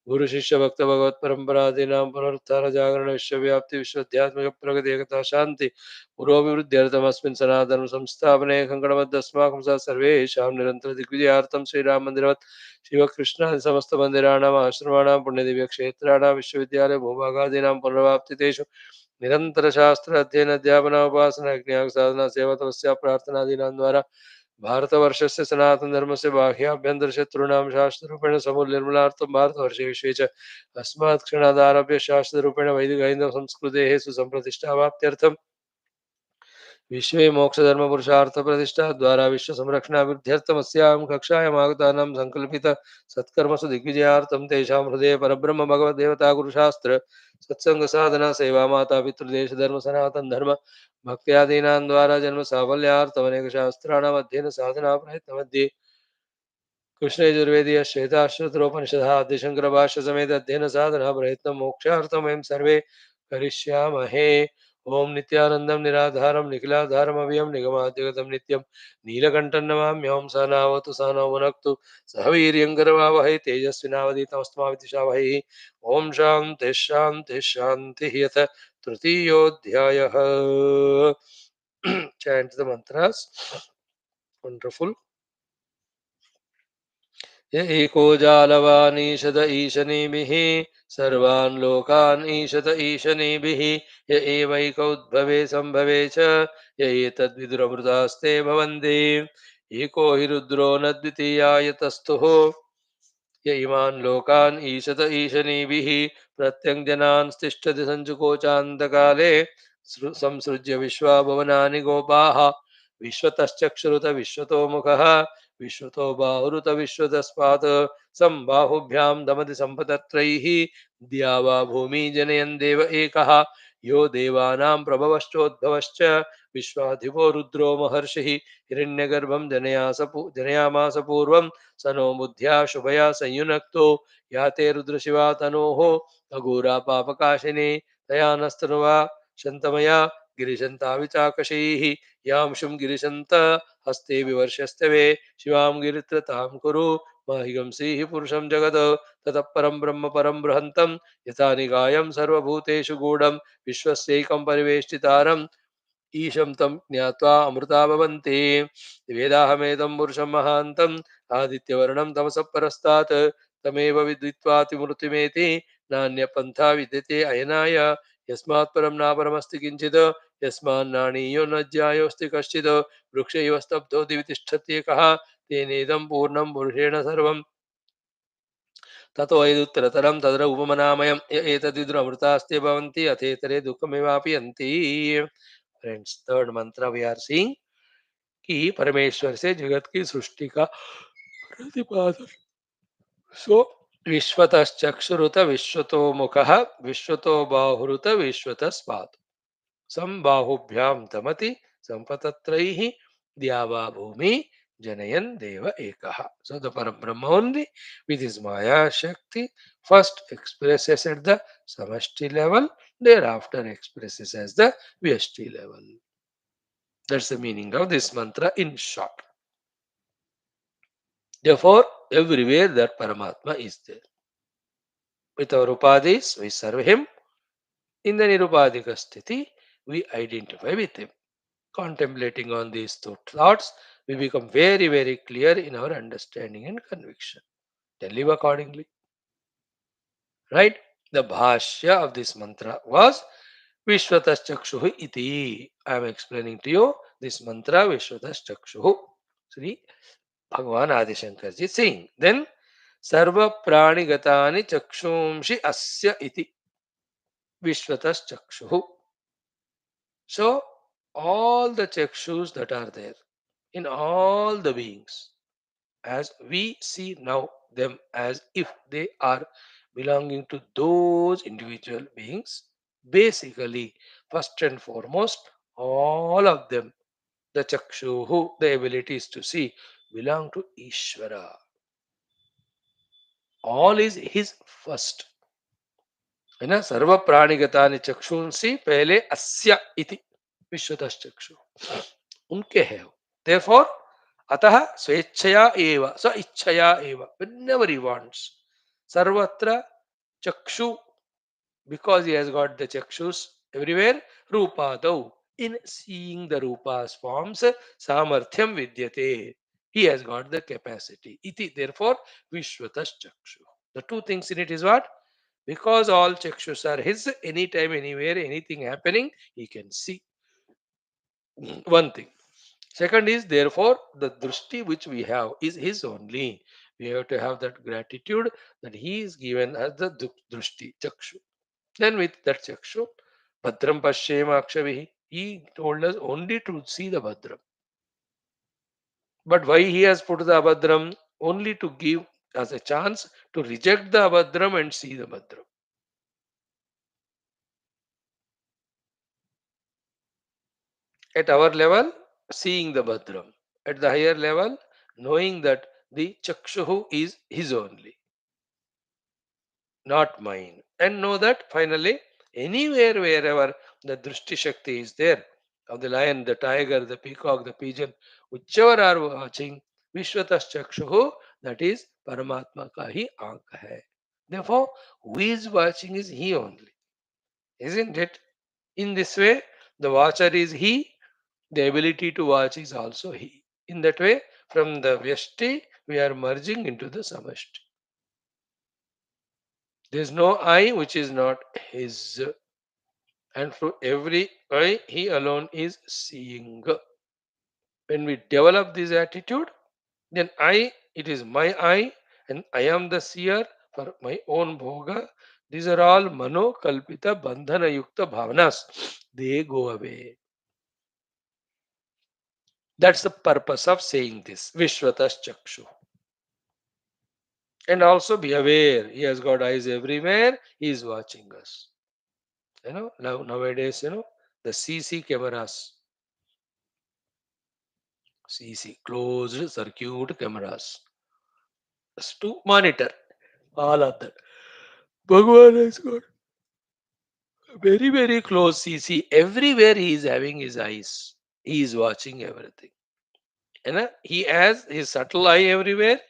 गुरुशिष्यभक्तभगवत्परम्परादीनां पुनरुत्थानजागरणविश्वव्याप्ति विश्वध्यात्मिकप्रगति शान्ति पुरोभिवृद्ध्यर्थमस्मिन् सनातनं संस्थापने कङ्कणबद्धस्माकं सह सर्वेषां निरन्तरदिग्विजयार्थं श्रीराममन्दिरवत् शिवकृष्णादि समस्तमन्दिराणाम् आश्रमाणां पुण्यदिव्यक्षेत्राणां विश्वविद्यालयभूभागादीनां पुनरवाप्तितेषु निरन्तरशास्त्र अध्ययन अध्यापन उपासना ज्ञानसाधना सेवा तपस्या प्रार्थनादीनां द्वारा भारतवर्षस्य सनातनधर्मस्य बाह्याभ्यन्तरशत्रूणां शास्त्ररूपेण समूलनिर्मूलनार्थं भारतवर्षे विश्वे च अस्मात् क्षणादारभ्य शास्त्ररूपेण वैदिकहैन्दवसंस्कृतेः सुसम्प्रतिष्ठावाप्त्यर्थं विश्वे मोक्षधर्म पुरुषार्थ प्रतिष्ठा द्वारा विश्व संरक्षणाभिवृद्ध्यर्थमस्यां कक्षायाम् आगतानां संकल्पित सत्कर्मसु दिग्विजयार्थं तेषां हृदये परब्रह्म भगवद्देवता गुरुशास्त्र सत्संग साधना सेवा माता पितृदेश धर्म सनातन धर्म भक्त्यादीनां द्वारा जन्म साफल्यार्थम् अनेक शास्त्राणाम् अध्ययन साधना प्रयत्न मध्ये कृष्णयजुर्वेदीय श्वेताश्वतरोपनिषदः आदिशंकर भाष्य समेत अध्ययन साधना प्रयत्न मोक्षार्थं वयं सर्वे करिष्यामहे। ओम नित्यानंदं निराधारं निखिलाधारम् अव्ययं निगमाद्यगतं नित्यं नीलकण्ठं नमाम्यहं सहनावतु सहनौ भुनक्तु सह वीर्यं करवावहै तेजस्विनावधीतमस्माविद्विषावहै। ओम शान्तिः शान्तिः शान्तिः। यथ तृतीयोऽध्यायः। Chant the mantras. Wonderful. य एको जालवानीशद ईशनीभिः सर्वान् लोकान् ईशत ईशनीभिः य एवैकौद्भवे सम्भवे च य एतद्विदुरमृतास्ते भवन्ति एको हि रुद्रो न द्वितीयायतस्तुः य इमान् लोकान् ईशत ईशनीभिः प्रत्यङ्जनान् तिष्ठति सञ्जुकोचान्तकाले संसृज्य विश्वा भुवनानि गोपाः विश्वतश्चक्षुरुत विश्वतो मुखः विश्वतो बाहुरुत विश्वतस्मात् सम्बाहुभ्यां दमति सम्पतत्रैः द्या वा भूमि जनयन् देव एकः यो देवानां प्रभवश्चोद्भवश्च विश्वाधिपो रुद्रो महर्षिः हिरण्यगर्भं जनयामास पूर्वं स नो बुद्ध्या शुभया संयुनक्तो याते रुद्रशिवा तनोः अघोरा पापकाशिनी तया नस्तनुवा शन्तमया गिरिशन्ताविचाकशैः यां शुं गिरिशन्त हस्ते विवर्षस्तवे शिवां गिरित्रतां कुरु माहिगंसीः पुरुषं जगत् ततः परं ब्रह्म परं बृहन्तं यथा निकायं सर्वभूतेषु गूढं विश्वस्यैकं परिवेष्टितारम् ईशं तं ज्ञात्वा अमृता भवन्ति वेदाहमेदं पुरुषं महान्तम् आदित्यवर्णं तमसः परस्तात् तमेव विद्वित्वातिमृतिमेति नान्यपन्था विद्यते अयनाय यस्मात् परं नापरमस्ति किञ्चित् यस्मान्नाणीयो न ज्यायोऽस्ति कश्चित् वृक्षैव स्तब्धो दिवि तिष्ठत्येकः तेनेदं पूर्णं पुरुषेण सर्वम् ततो यदुत्तरतरं तदर उपमनामयम् एतद्विदुरमृतास्ते भवन्ति अथेतरे दुःखमेवापि यन्ति। फ्रेंड्स, थर्ड मंत्र वी आर सीइंग कि परमेश्वर से जगत की सृष्टि का प्रतिपादन। सो विश्वतश्चक्षुरुत विश्वतो मुखः विश्वतो बाहुरुत विश्वतस्पात् संबाहुभ्यां तमति संपतत्रैः द्यावा भूमि जनयन देव एकः. So the Parabrahma only with his Maya Shakti first expresses at the Samashti level, thereafter expresses as the Vyashti level. That's the meaning of this mantra in short. Therefore, everywhere that Paramatma is there. With our upadis, we serve him. In the Nirupadika sthiti, we identify with him. Contemplating on these two thoughts, we become very, very clear in our understanding and conviction. Then live accordingly. Right? The bhashya of this mantra was Vishwataschakshuhu iti. I am explaining to you this mantra Vishwataschakshuhu. Sri Bhagavan Adi Shankarji saying. Then Sarva Pranigatani Chakshumshi Asya iti. Vishwataschakshuhu. So all the chakshus that are there in all the beings, as we see now them as if they are belonging to those individual beings. Basically, first and foremost, all of them, the chakshuhu, the abilities to see, belong to Ishvara. All is his first. है ना, सर्व प्राणिगतानि चक्षुंसी पहले अस्य इति विश्वतश्चक्षु उनके है वो। Therefore, अतः स्वेच्छया एव स इच्छया एव whenever he wants सर्वत्र चक्षु, because he has got the chakshus everywhere, rupadau, in seeing the rupas forms, samarthyam vidyate, he has got the capacity iti, therefore vishwatas chakshu. The two things in it is what? Because all chakshus are his, anytime, anywhere, anything happening, he can see. One thing. Second is, therefore, the drishti which we have is his only. We have to have that gratitude that he is given as the drishti, chakshu. Then with that chakshu, Bhadram Pashyema Akshavihi, he told us only to see the Bhadram. But why he has put the Abhadram? Only to give us a chance to reject the Abhadram and see the Bhadram. At our level, seeing the Bhadram. At the higher level, knowing that the Chakshuhu is his only, not mine. And know that finally, anywhere, wherever the Drishti Shakti is there, of the lion, the tiger, the peacock, the pigeon, whichever are watching, Vishwatas Chakshuhu, that is Paramatma ka hi aankh hai. Therefore, who is watching is he only, isn't it? In this way, the watcher is he, the ability to watch is also he. In that way, from the Vyashti, we are merging into the Samashti. There is no I which is not his. And through every I, he alone is seeing. When we develop this attitude, then I, it is my I, and I am the seer for my own bhoga. These are all mano kalpita bandhana yukta bhavanas. They go away. That's the purpose of saying this. Vishwatas Chakshu. And also be aware, he has got eyes everywhere, he is watching us. Nowadays, the CC cameras, CC, closed circuit cameras, just to monitor all of that. Bhagwan has got very, very close CC. Everywhere he is having his eyes. He is watching everything. He has his subtle eye everywhere.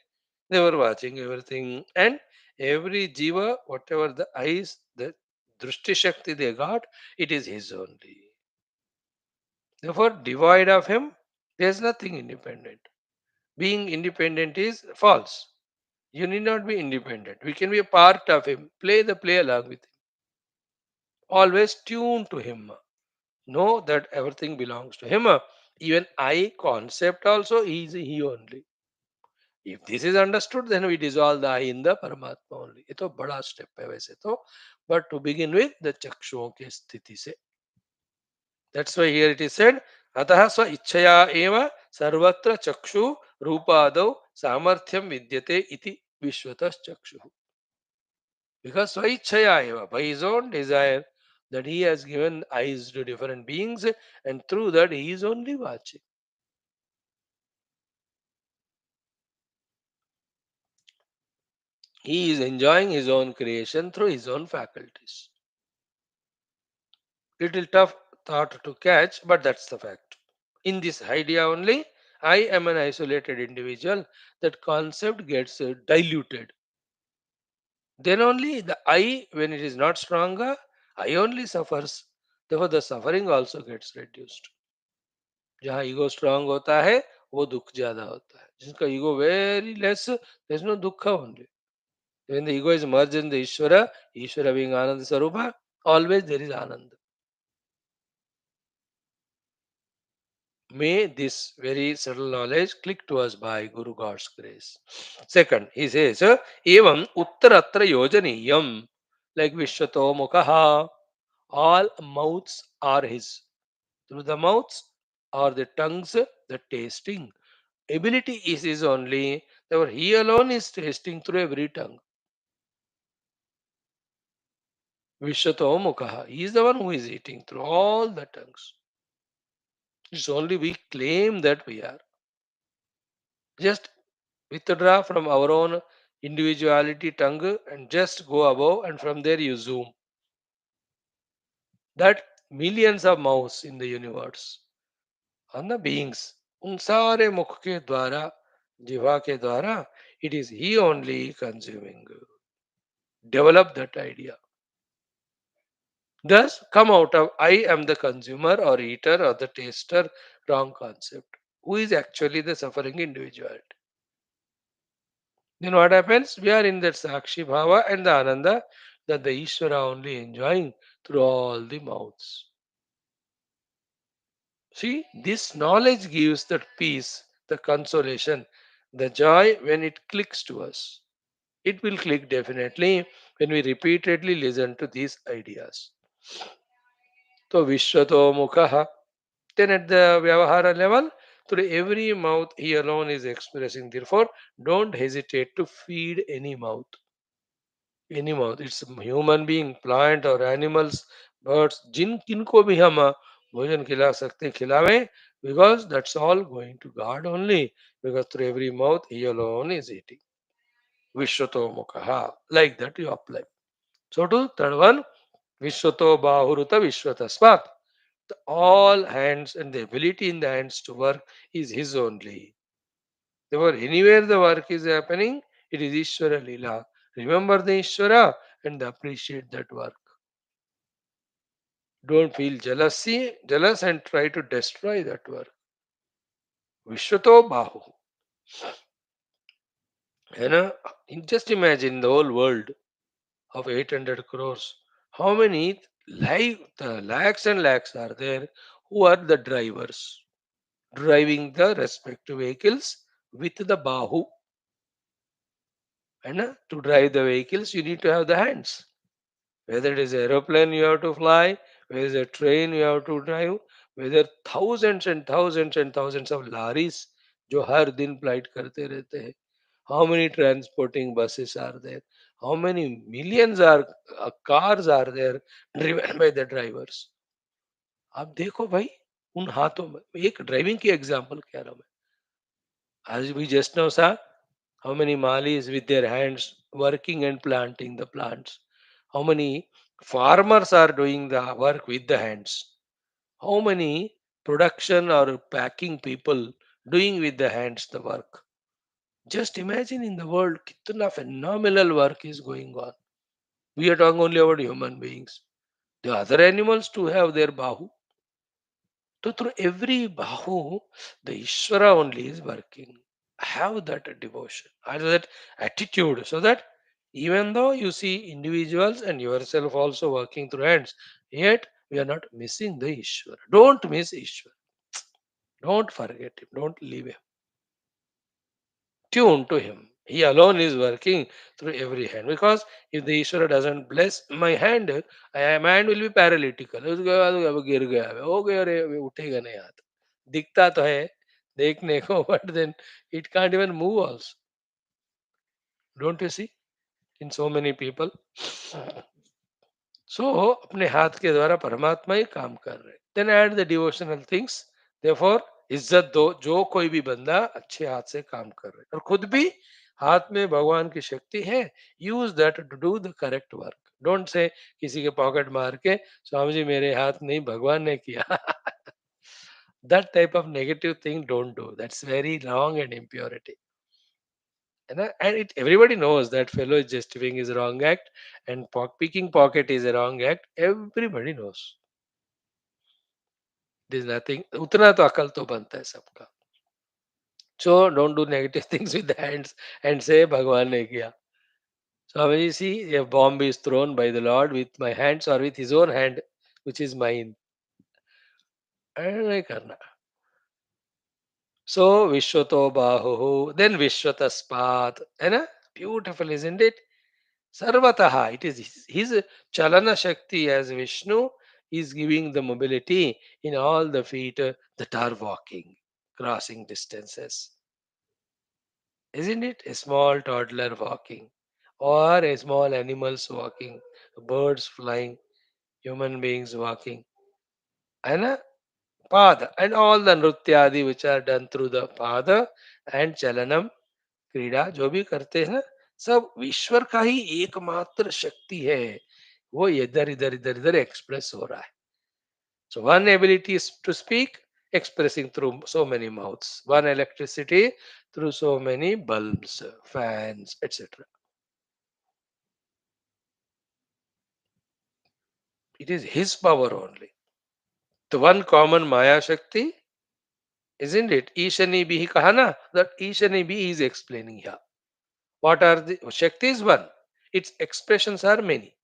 They were watching everything. And every jiva, whatever the eyes, the drishti shakti they got, it is his only. Therefore, devoid of him, there is nothing independent. Being independent is false. You need not be independent. We can be a part of him. Play the play along with him. Always tune to him. Know that everything belongs to him. Even I concept also is he only. If this is understood, then we dissolve the I in the Paramatma only. ये तो बड़ा step है वैसे तो. But to begin with, the चक्षुओं के स्थिति से. That's why here it is said, अतः स्व इच्छया एव सर्वत्र चक्षु रूपादौ सामर्थ्यम विद्यते इति विश्वतः चक्षु. Because स्व इच्छया एव, by his own desire, that he has given eyes to different beings, and through that he is only watching. He is enjoying his own creation through his own faculties. Little tough thought to catch, but that's the fact. In this idea only, I am an isolated individual, that concept gets diluted. Then only the I, when it is not stronger, I only suffers. Therefore, the suffering also gets reduced. जहाँ ego strong होता है, वो दुख ज्यादा होता है. जिसका ego very less, there is no dukkha only. When the ego is merged in the Ishvara, Ishvara being Ananda Sarupa, always there is Ananda. May this very subtle knowledge click to us by Guru God's grace. Second, he says, Evam Uttaratra Yojaniyam, like Vishwato Mukhaha, all mouths are his. Through the mouths or the tongues, the tasting. Ability is his only. Therefore, he alone is tasting through every tongue. Vishwato Mukha. He is the one who is eating through all the tongues. It's only we claim that we are. Just withdraw from our own individuality tongue and just go above, and from there you zoom. That millions of mouths in the universe on the beings. उन सारे मुख के द्वारा जिह्वा के द्वारा it is he only consuming. Develop that idea. Thus, come out of I am the consumer or eater or the taster wrong concept. Who is actually the suffering individuality? Then what happens? We are in that Sakshi Bhava and the Ananda that the Ishvara only enjoying through all the mouths. See, this knowledge gives that peace, the consolation, the joy when it clicks to us. It will click definitely when we repeatedly listen to these ideas. So, Vishwato Mukha. Then at the Vyavahara level, through every mouth he alone is expressing. Therefore, don't hesitate to feed any mouth. Any mouth. It's a human being, plant or animals, birds, जिन किनको भी हम भोजन खिला सकते हैं, खिलावें, because that's all going to God only, because through every mouth he alone is eating. Vishwato Mukha. Like that you apply. So to third one, Vishwato Bahuruta Vishwatasmat. All hands and the ability in the hands to work is his only. Therefore, anywhere the work is happening, it is Ishvara Lila. Remember the Ishvara and appreciate that work. Don't feel jealous and try to destroy that work. Vishwato Bahu. You know, just imagine the whole world of 800 crores. How many lakhs and lakhs are there who are the drivers driving the respective vehicles with the Bahu? And to drive the vehicles, you need to have the hands. Whether it is aeroplane you have to fly, whether it's a train you have to drive, whether thousands and thousands and thousands of lorries जो हर दिन flight करते रहते हैं. How many transporting buses are there? How many millions are cars are there driven by the drivers? आप देखो भाई उन हाथों में एक ड्राइविंग की एग्जांपल कह रहा हूं मैं. As we just now saw, how many Malis with their hands working and planting the plants? How many farmers are doing the work with the hands? How many production or packing people doing with the hands the work? Just imagine in the world, kitna phenomenal work is going on. We are talking only about human beings. The other animals too have their bahu. So through every bahu, the Ishvara only is working. Have that devotion, have that attitude, so that even though you see individuals and yourself also working through hands, yet we are not missing the Ishvara. Don't miss Ishvara. Don't forget him. Don't leave him. Tune to him. He alone is working through every hand. Because if the Ishvara doesn't bless my hand, my hand will be paralytical. उसके बाद अब गिर गया हो गया रे अभी उठेगा नहीं हाथ. दिखता तो है देखने को but then it can't even move also. Don't you see in so many people? So अपने हाथ के द्वारा परमात्मा ही काम कर रहे. Then add the devotional things. Therefore इज्जत दो जो कोई भी बंदा अच्छे हाथ से काम कर रहे और खुद भी हाथ में भगवान की शक्ति है. Use that to do the correct work. Don't say किसी के पॉकेट मार के स्वामी जी मेरे हाथ नहीं भगवान ने किया. That type of negative thing don't do. That's very wrong and impurity. And everybody knows that fellow is justifying his wrong act, and picking pocket is a wrong act. Everybody knows. There's nothing. उतना तो अकल तो बनता है सबका. So don't do negative things with the hands and say Bhagwan ने किया. So when you see a bomb is thrown by the Lord with my hands or with his own hand, which is mine, नहीं करना. So Vishwato Bahu, then Vishwataspat. है ना? Beautiful, isn't it? Sarvataha, it is his Chalana Shakti as Vishnu is giving the mobility in all the feet that are walking, crossing distances. Isn't it? A small toddler walking, or a small animals walking, birds flying, human beings walking, and a pada, and all the nrutyadi which are done through the pada and chalanam क्रीड़ा जो भी करते हैं सब ईश्वर का ही एकमात्र शक्ति है वो इधर इधर इधर इधर एक्सप्रेस हो रहा है so one ability is to speak expressing through so many mouths one electricity through so many bulbs fans etc it is his power only the one common maya shakti isn't it ishani bhi kaha na that ishani bhi is explaining here what are the shakti is one its expressions are many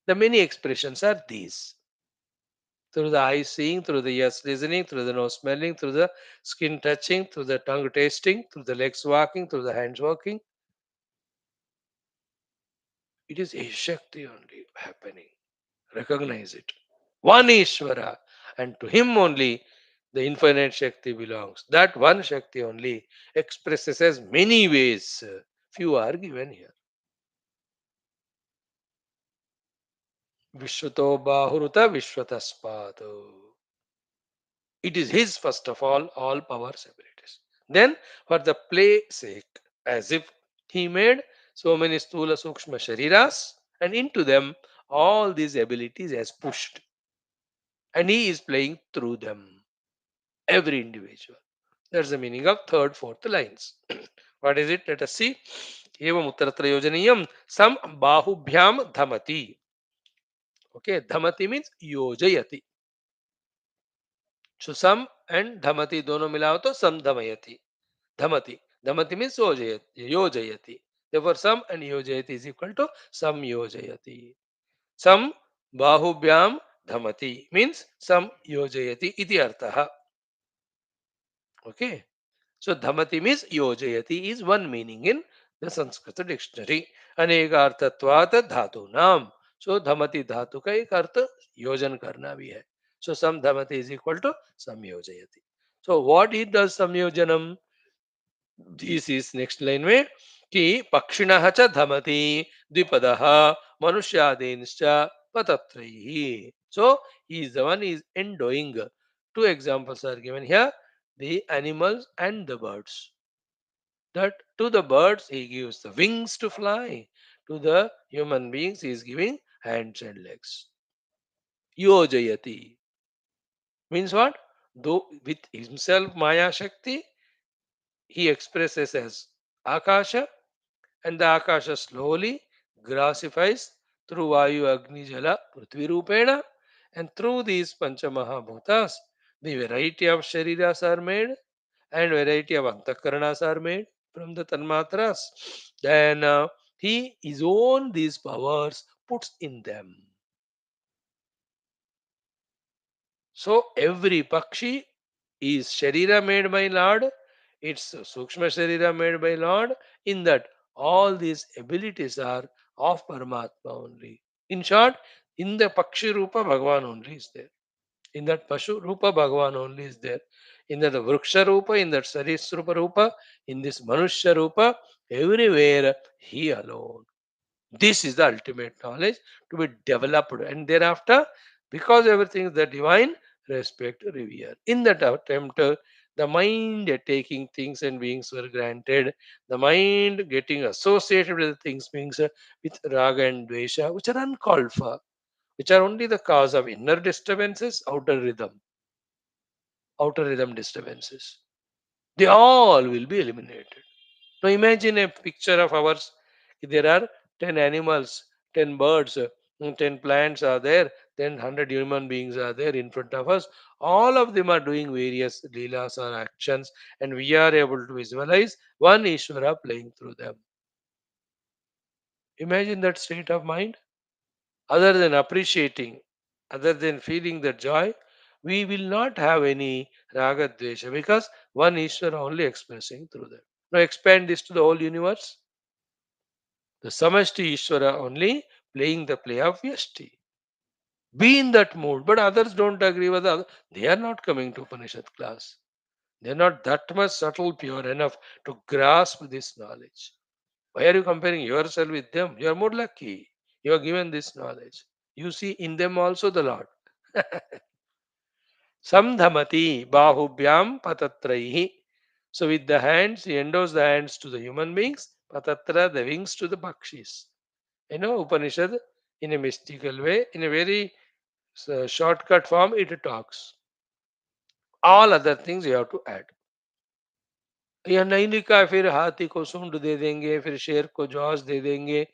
the many expressions are these through the eyes seeing, through the ears listening, through the nose smelling, through the skin touching, through the tongue tasting, through the legs walking, through the hands walking. It is a Shakti only happening. Recognize it. One Ishvara, and to him only the infinite Shakti belongs. That one Shakti only expresses as many ways. Few are given here. Vishwato Bahuruta Vishwataspato. It is his, first of all powers, abilities. Then, for the play sake, as if he made so many Stula Sukshma Shariras, and into them all these abilities has pushed, and he is playing through them, every individual. That's the meaning of third, fourth lines. What is it? Let us see. Evam uttaratra yojaniyam sam bahubhyam dhamati. Okay, dhamati means yojayati. So sam and dhamati दोनों मिलाओ तो sam dhamayati. Dhamati. Dhamati means yojayati. Therefore, sam and yojayati is equal to sam yojayati. Sam bahubhyam dhamati means sam yojayati iti artha. Okay. So, dhamati means yojayati is one meaning in the Sanskrit dictionary. अनेकार्थत्वात् धातु नाम. So, dhamati धातु का एक अर्थ योजन करना भी है. So, sam dhamati is equal to sam yojayati. So, what he does samyojanam? This is next line में कि पक्षिणः च धमति द्विपदः मनुष्यादींश्च पतत्रैः so he is the one is endoing two examples are given here the animals and the birds that to the birds he gives the wings to fly to the human beings he is giving hands and legs yojayati means what though with himself maya shakti he expresses as akasha and the akasha slowly grassifies through vayu agni jala prithvi rupena and through these panchamahabhutas the variety of shariras are made and variety of antakaranas are made from the tanmatras then he his own these powers puts in them so every pakshi is sharira made by Lord, it's Sukshma Sharira made by Lord, in that all these abilities are of Paramatma only. In short, in the Pakshi Rupa, Bhagavan only is there. In that Pashu Rupa, Bhagavan only is there. In that Vruksha Rupa, in that Sarisrupa Rupa, in this Manushya Rupa, everywhere He alone. This is the ultimate knowledge to be developed, and thereafter, because everything is the divine, respect, revere. In that attempt, the mind taking things and beings for granted, the mind getting associated with the things beings with raga and dvesha, which are uncalled for, which are only the cause of inner disturbances, outer rhythm disturbances. They all will be eliminated. Now imagine a picture of ours. There are 10 animals, 10 birds, 10 plants are there, then 100 human beings are there in front of us. All of them are doing various leelas or actions, and we are able to visualize one Ishvara playing through them. Imagine that state of mind. Other than appreciating, other than feeling the joy, we will not have any raga dvesha because one Ishvara only expressing through them. Now expand this to the whole universe. The Samashti Ishvara only playing the play of Vyashti. Be in that mood, but others don't agree with others. They are not coming to Upanishad class. They're not that much subtle, pure enough to grasp this knowledge. Why are you comparing yourself with them? You are more lucky. You are given this knowledge. You see in them also the Lord. Samdhamati bahubhyam patatraihi. So with the hands, he endows the hands to the human beings, patatra the wings to the bakshis. Upanishad in a mystical way, in a very shortcut form, it talks. All other things you have to add. यह नहीं लिखा फिर हाथी को सूंड दे देंगे, फिर शेर को जॉस दे देंगे,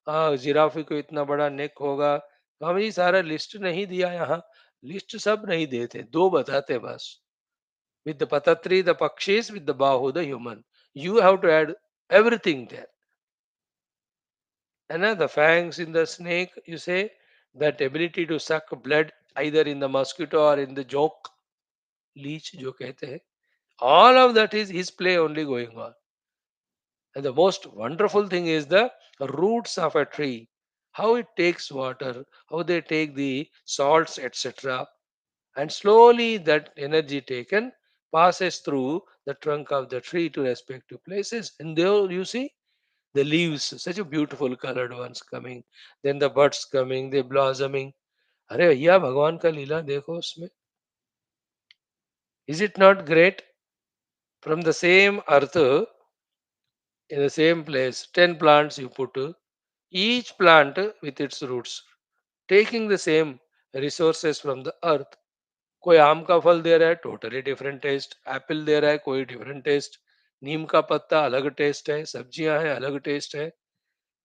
जिराफी को इतना बड़ा नेक होगा। हम ये सारा लिस्ट नहीं दिया यहाँ। लिस्ट सब नहीं देते, दो बताते बस। With the patatri, the pakshis, with the bahu, the human. You have to add everything there. And the fangs in the snake, you say, that ability to suck blood either in the mosquito or in the joke, leech जो कहते हैं, all of that is his play only going on. And the most wonderful thing is the roots of a tree, how it takes water, how they take the salts, etc. And slowly that energy taken passes through the trunk of the tree to respective places. And there you see the leaves, such a beautiful colored ones coming, then the buds coming, they blossoming. अरे भैया भगवान का लीला देखो उसमें. Is it not great? From the same earth, in the same place, 10 plants you put, each plant with its roots, taking the same resources from the earth. कोई आम का फल दे रहा है, टोटली डिफरेंट टेस्ट. एप्पल दे रहा है, कोई different test. नीम का पत्ता अलग टेस्ट है, सब्जियां हैं अलग टेस्ट है.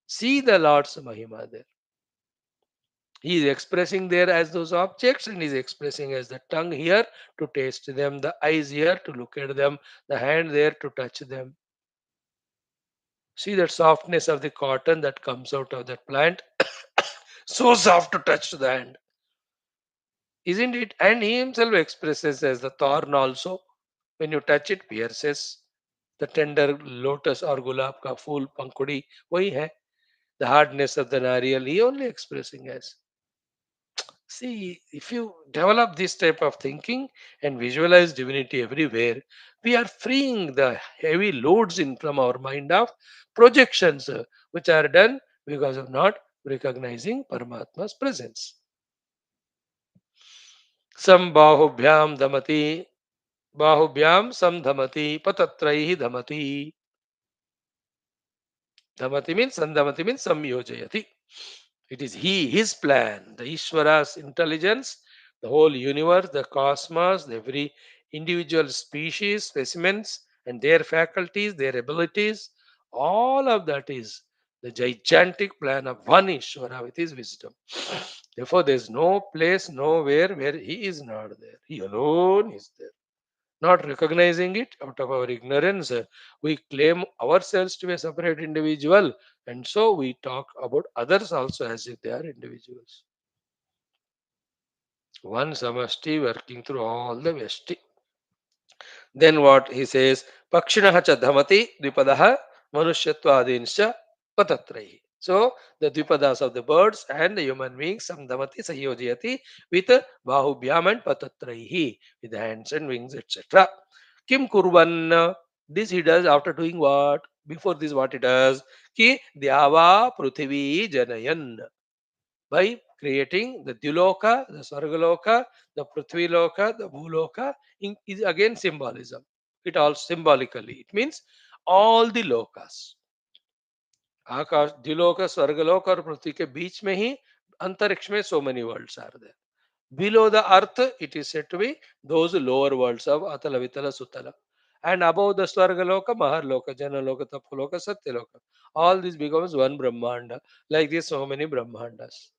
सी द लॉर्ड्स महिमा there. He is expressing there as those objects, and he is expressing as the tongue here to taste them, the eyes here to look at them, the hand there to touch them. See that softness of the cotton that comes out of that plant, so soft to touch to the hand, isn't it? And he himself expresses as the thorn also. When you touch it, pierces. The tender lotus or gulab ka fool pankudi, wahi hai. The hardness of the nariyal, he only expressing as. See, if you develop this type of thinking and visualize divinity everywhere, we are freeing the heavy loads in from our mind of projections which are done because of not recognizing Paramatma's presence. Sambahubhyam damati, bahubhyam samdhamati, patatraihi dhamati. Dhamati means Sandhamati means Samyojayati. It is He, His plan, the Ishwara's intelligence, the whole universe, the cosmos, every individual species, specimens, and their faculties, their abilities. All of that is the gigantic plan of one Ishwara with His wisdom. Therefore, there is no place, nowhere where He is not there. He alone is there. Not recognizing it out of our ignorance, we claim ourselves to be a separate individual, and so we talk about others also as if they are individuals. One samasti working through all the vesti. Then what he says, Pakshinaha cha dhamati dvipadaha manushyatvadinscha patatrahi. So the dvipadas of the birds and the human beings, samdhamati sayojayati with bahubhyam and patatrahi, with the hands and wings, etc. Kim kurvan, this he does after doing what? Before this, what he does? Ki dyava prithvi janayan, by creating the Diloka, the Sargaloka, the Prithviloka, the Bhuloka, is again symbolism. It all symbolically. It means all the lokas. आकाश दिलोक स्वर्गलोक और पृथ्वी के बीच में ही अंतरिक्ष में so many worlds are there. Below the earth, it is said to be those lower worlds of Atala, Vitala, Sutala. And above the Swargaloka, Maharloka, Janaloka, Tapaloka, Satyaloka. All this becomes one Brahmanda. Like this, so many Brahmandas.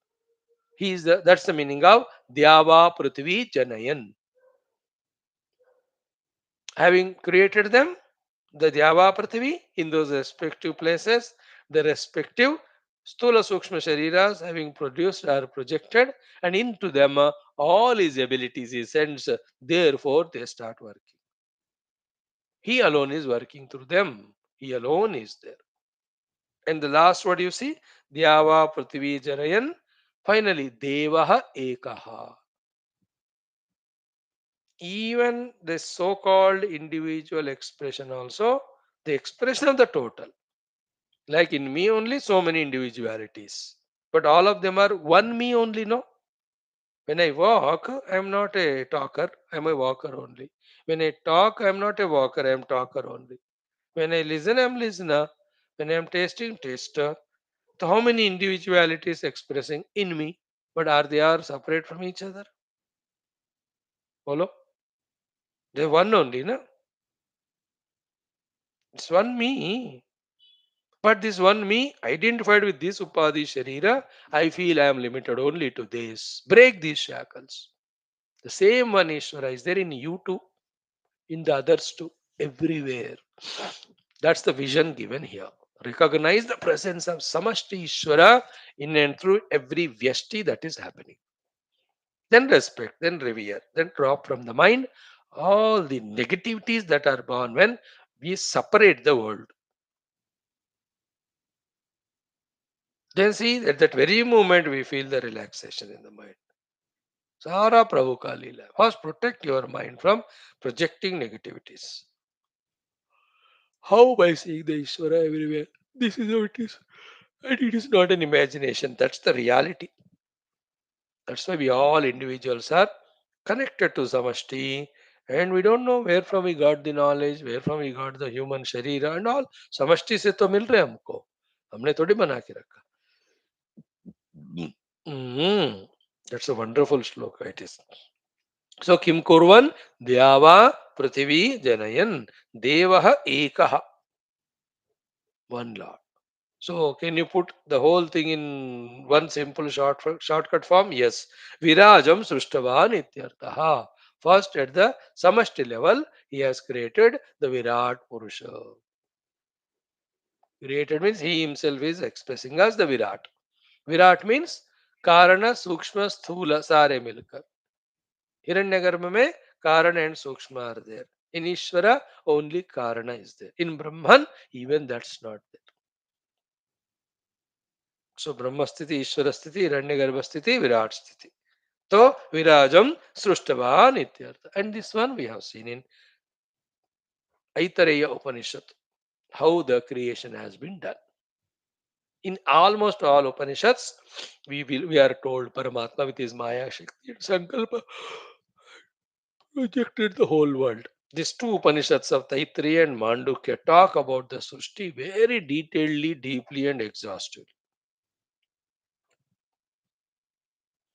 That's the meaning of Dyava Prithvi Janayan. Having created them, the Dyava Prithvi in those respective places, the respective Stula Sukshma Shariras having produced are projected, and into them all his abilities he sends. Therefore, they start working. He alone is working through them. He alone is there. And the last what you see, Dyava Prithvi Janayan. Finally, Devaha Ekaha. even the so-called individual expression also, the expression of the total. Like in me only, so many individualities, but all of them are one me only. No, when I walk, I am not a talker. I am a walker only. When I talk, I am not a walker. I am talker only. When I listen, I am listener. When I am tasting, taster. So how many individualities expressing in me? But are they are separate from each other? Follow? They're one only, no? It's one me. But this one me identified with this Upadhi Sharira, I feel I am limited only to this. Break these shackles. The same one Ishvara is there in you too, in the others too, everywhere. That's the vision given here. Recognize the presence of Samashti Ishvara in and through every Vyashti that is happening. Then respect, then revere, then drop from the mind all the negativities that are born when we separate the world. Then see at that very moment we feel the relaxation in the mind. Sara Prabhu Ka Leela. First protect your mind from projecting negativities. How? By seeing the Ishvara everywhere. This is how it is. And it is not an imagination. That's the reality. That's why we all individuals are connected to Samashti, and we don't know where from we got the knowledge, where from we got the human sharira and all. समष्टि से तो मिल रहे हैं हमको, हमने थोड़ी बना के रखा. Mm. That's a wonderful shloka it is. So किम कुर्वन् द्यावा पृथिवी जनयन् देवः एकः, one Lord. So, can you put the whole thing in one simple shortcut form? Yes. Virajam Srushtavan Ityartaha. First, at the Samashti level, he has created the Virat Purusha. Created means he himself is expressing as the Virat. Virat means Karana, Sukshma, Sthula, Sare Milkar. Hiranyagarbha mein Karana and Sukshma are there. In Ishvara, only Karana is there. In Brahman, even that's not there. So Brahmasthiti, Ishwarasthiti, Hiranyagarbhasthiti, Virat Sthiti. So Virajam Srushtavan Ityartha. And this one we have seen in Aitareya Upanishad, how the creation has been done. In almost all Upanishads, we are told Paramatma with his Maya Shakti and Sankalpa projected the whole world. These two Upanishads of Taittiriya and Mandukya talk about the Srishti very detailedly, deeply and exhaustively.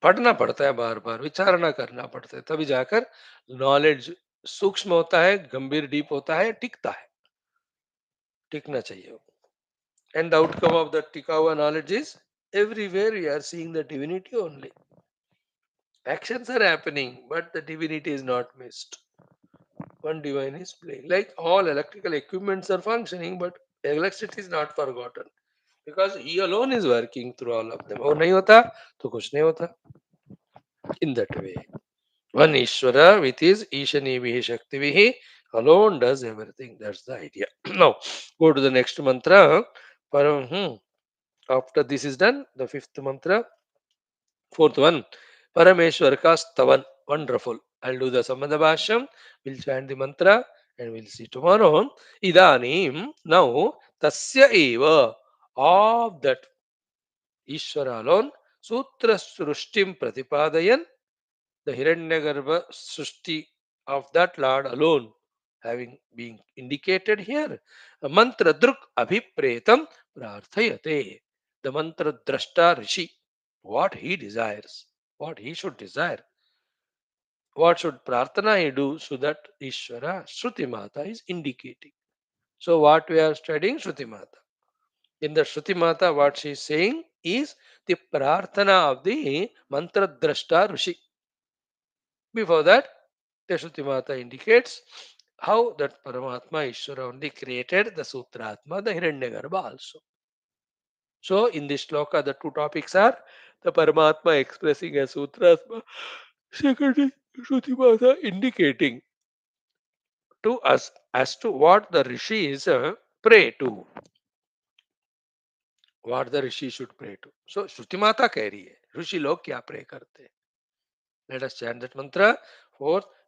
पढ़ना पड़ता है, बार बार विचारणा करना पड़ता है, तभी जाकर knowledge सूक्ष्म होता है, गंभीर डीप होता है, टिकता है, टिकना चाहिए. And the outcome of the टिका हुआ knowledge is everywhere we are seeing the divinity only. Actions are happening, but the divinity is not missed. One divine is playing. Like all electrical equipments are functioning, but electricity is not forgotten because he alone is working through all of them. और नहीं होता तो कुछ नहीं होता. In that way. One Ishvara with his Ishanivihi Shaktivihi alone does everything. That's the idea. Now, go to the next mantra. After this is done, the fifth mantra, fourth one, Parameshwar Stavan. Wonderful. I'll do the Samada Bhashyam. We'll chant the mantra and we'll see tomorrow. Idanim. Now, Tasya Eva. Of that Ishvara alone, Sutra Srushtim Pratipadayan, the Hiranyagarbha Srushti of that Lord alone having been indicated here. Mantra Druk Abhipretam Prarthayate. The mantra Drashta Rishi. What he desires, what he should desire. What should Prarthana he do so that Ishvara Shruti Mata is indicating. So what we are studying Shruti Mata. In the Shruti Mata, what she is saying is the Prarthana of the mantra Drashta Rishi. Before that, the Shruti Mata indicates how that Paramatma Ishvara only created the Sutratma, the Hiranyagarbha also. So in this shloka, the two topics are the Paramatma expressing as Sutratma, secondly, Shruti Mata indicating to us as to what the rishis pray to, what the rishi should pray to. So Shruti Mata कह रही है ऋषि लोग क्या pray करते हैं. Let us chant that mantra. Fourth,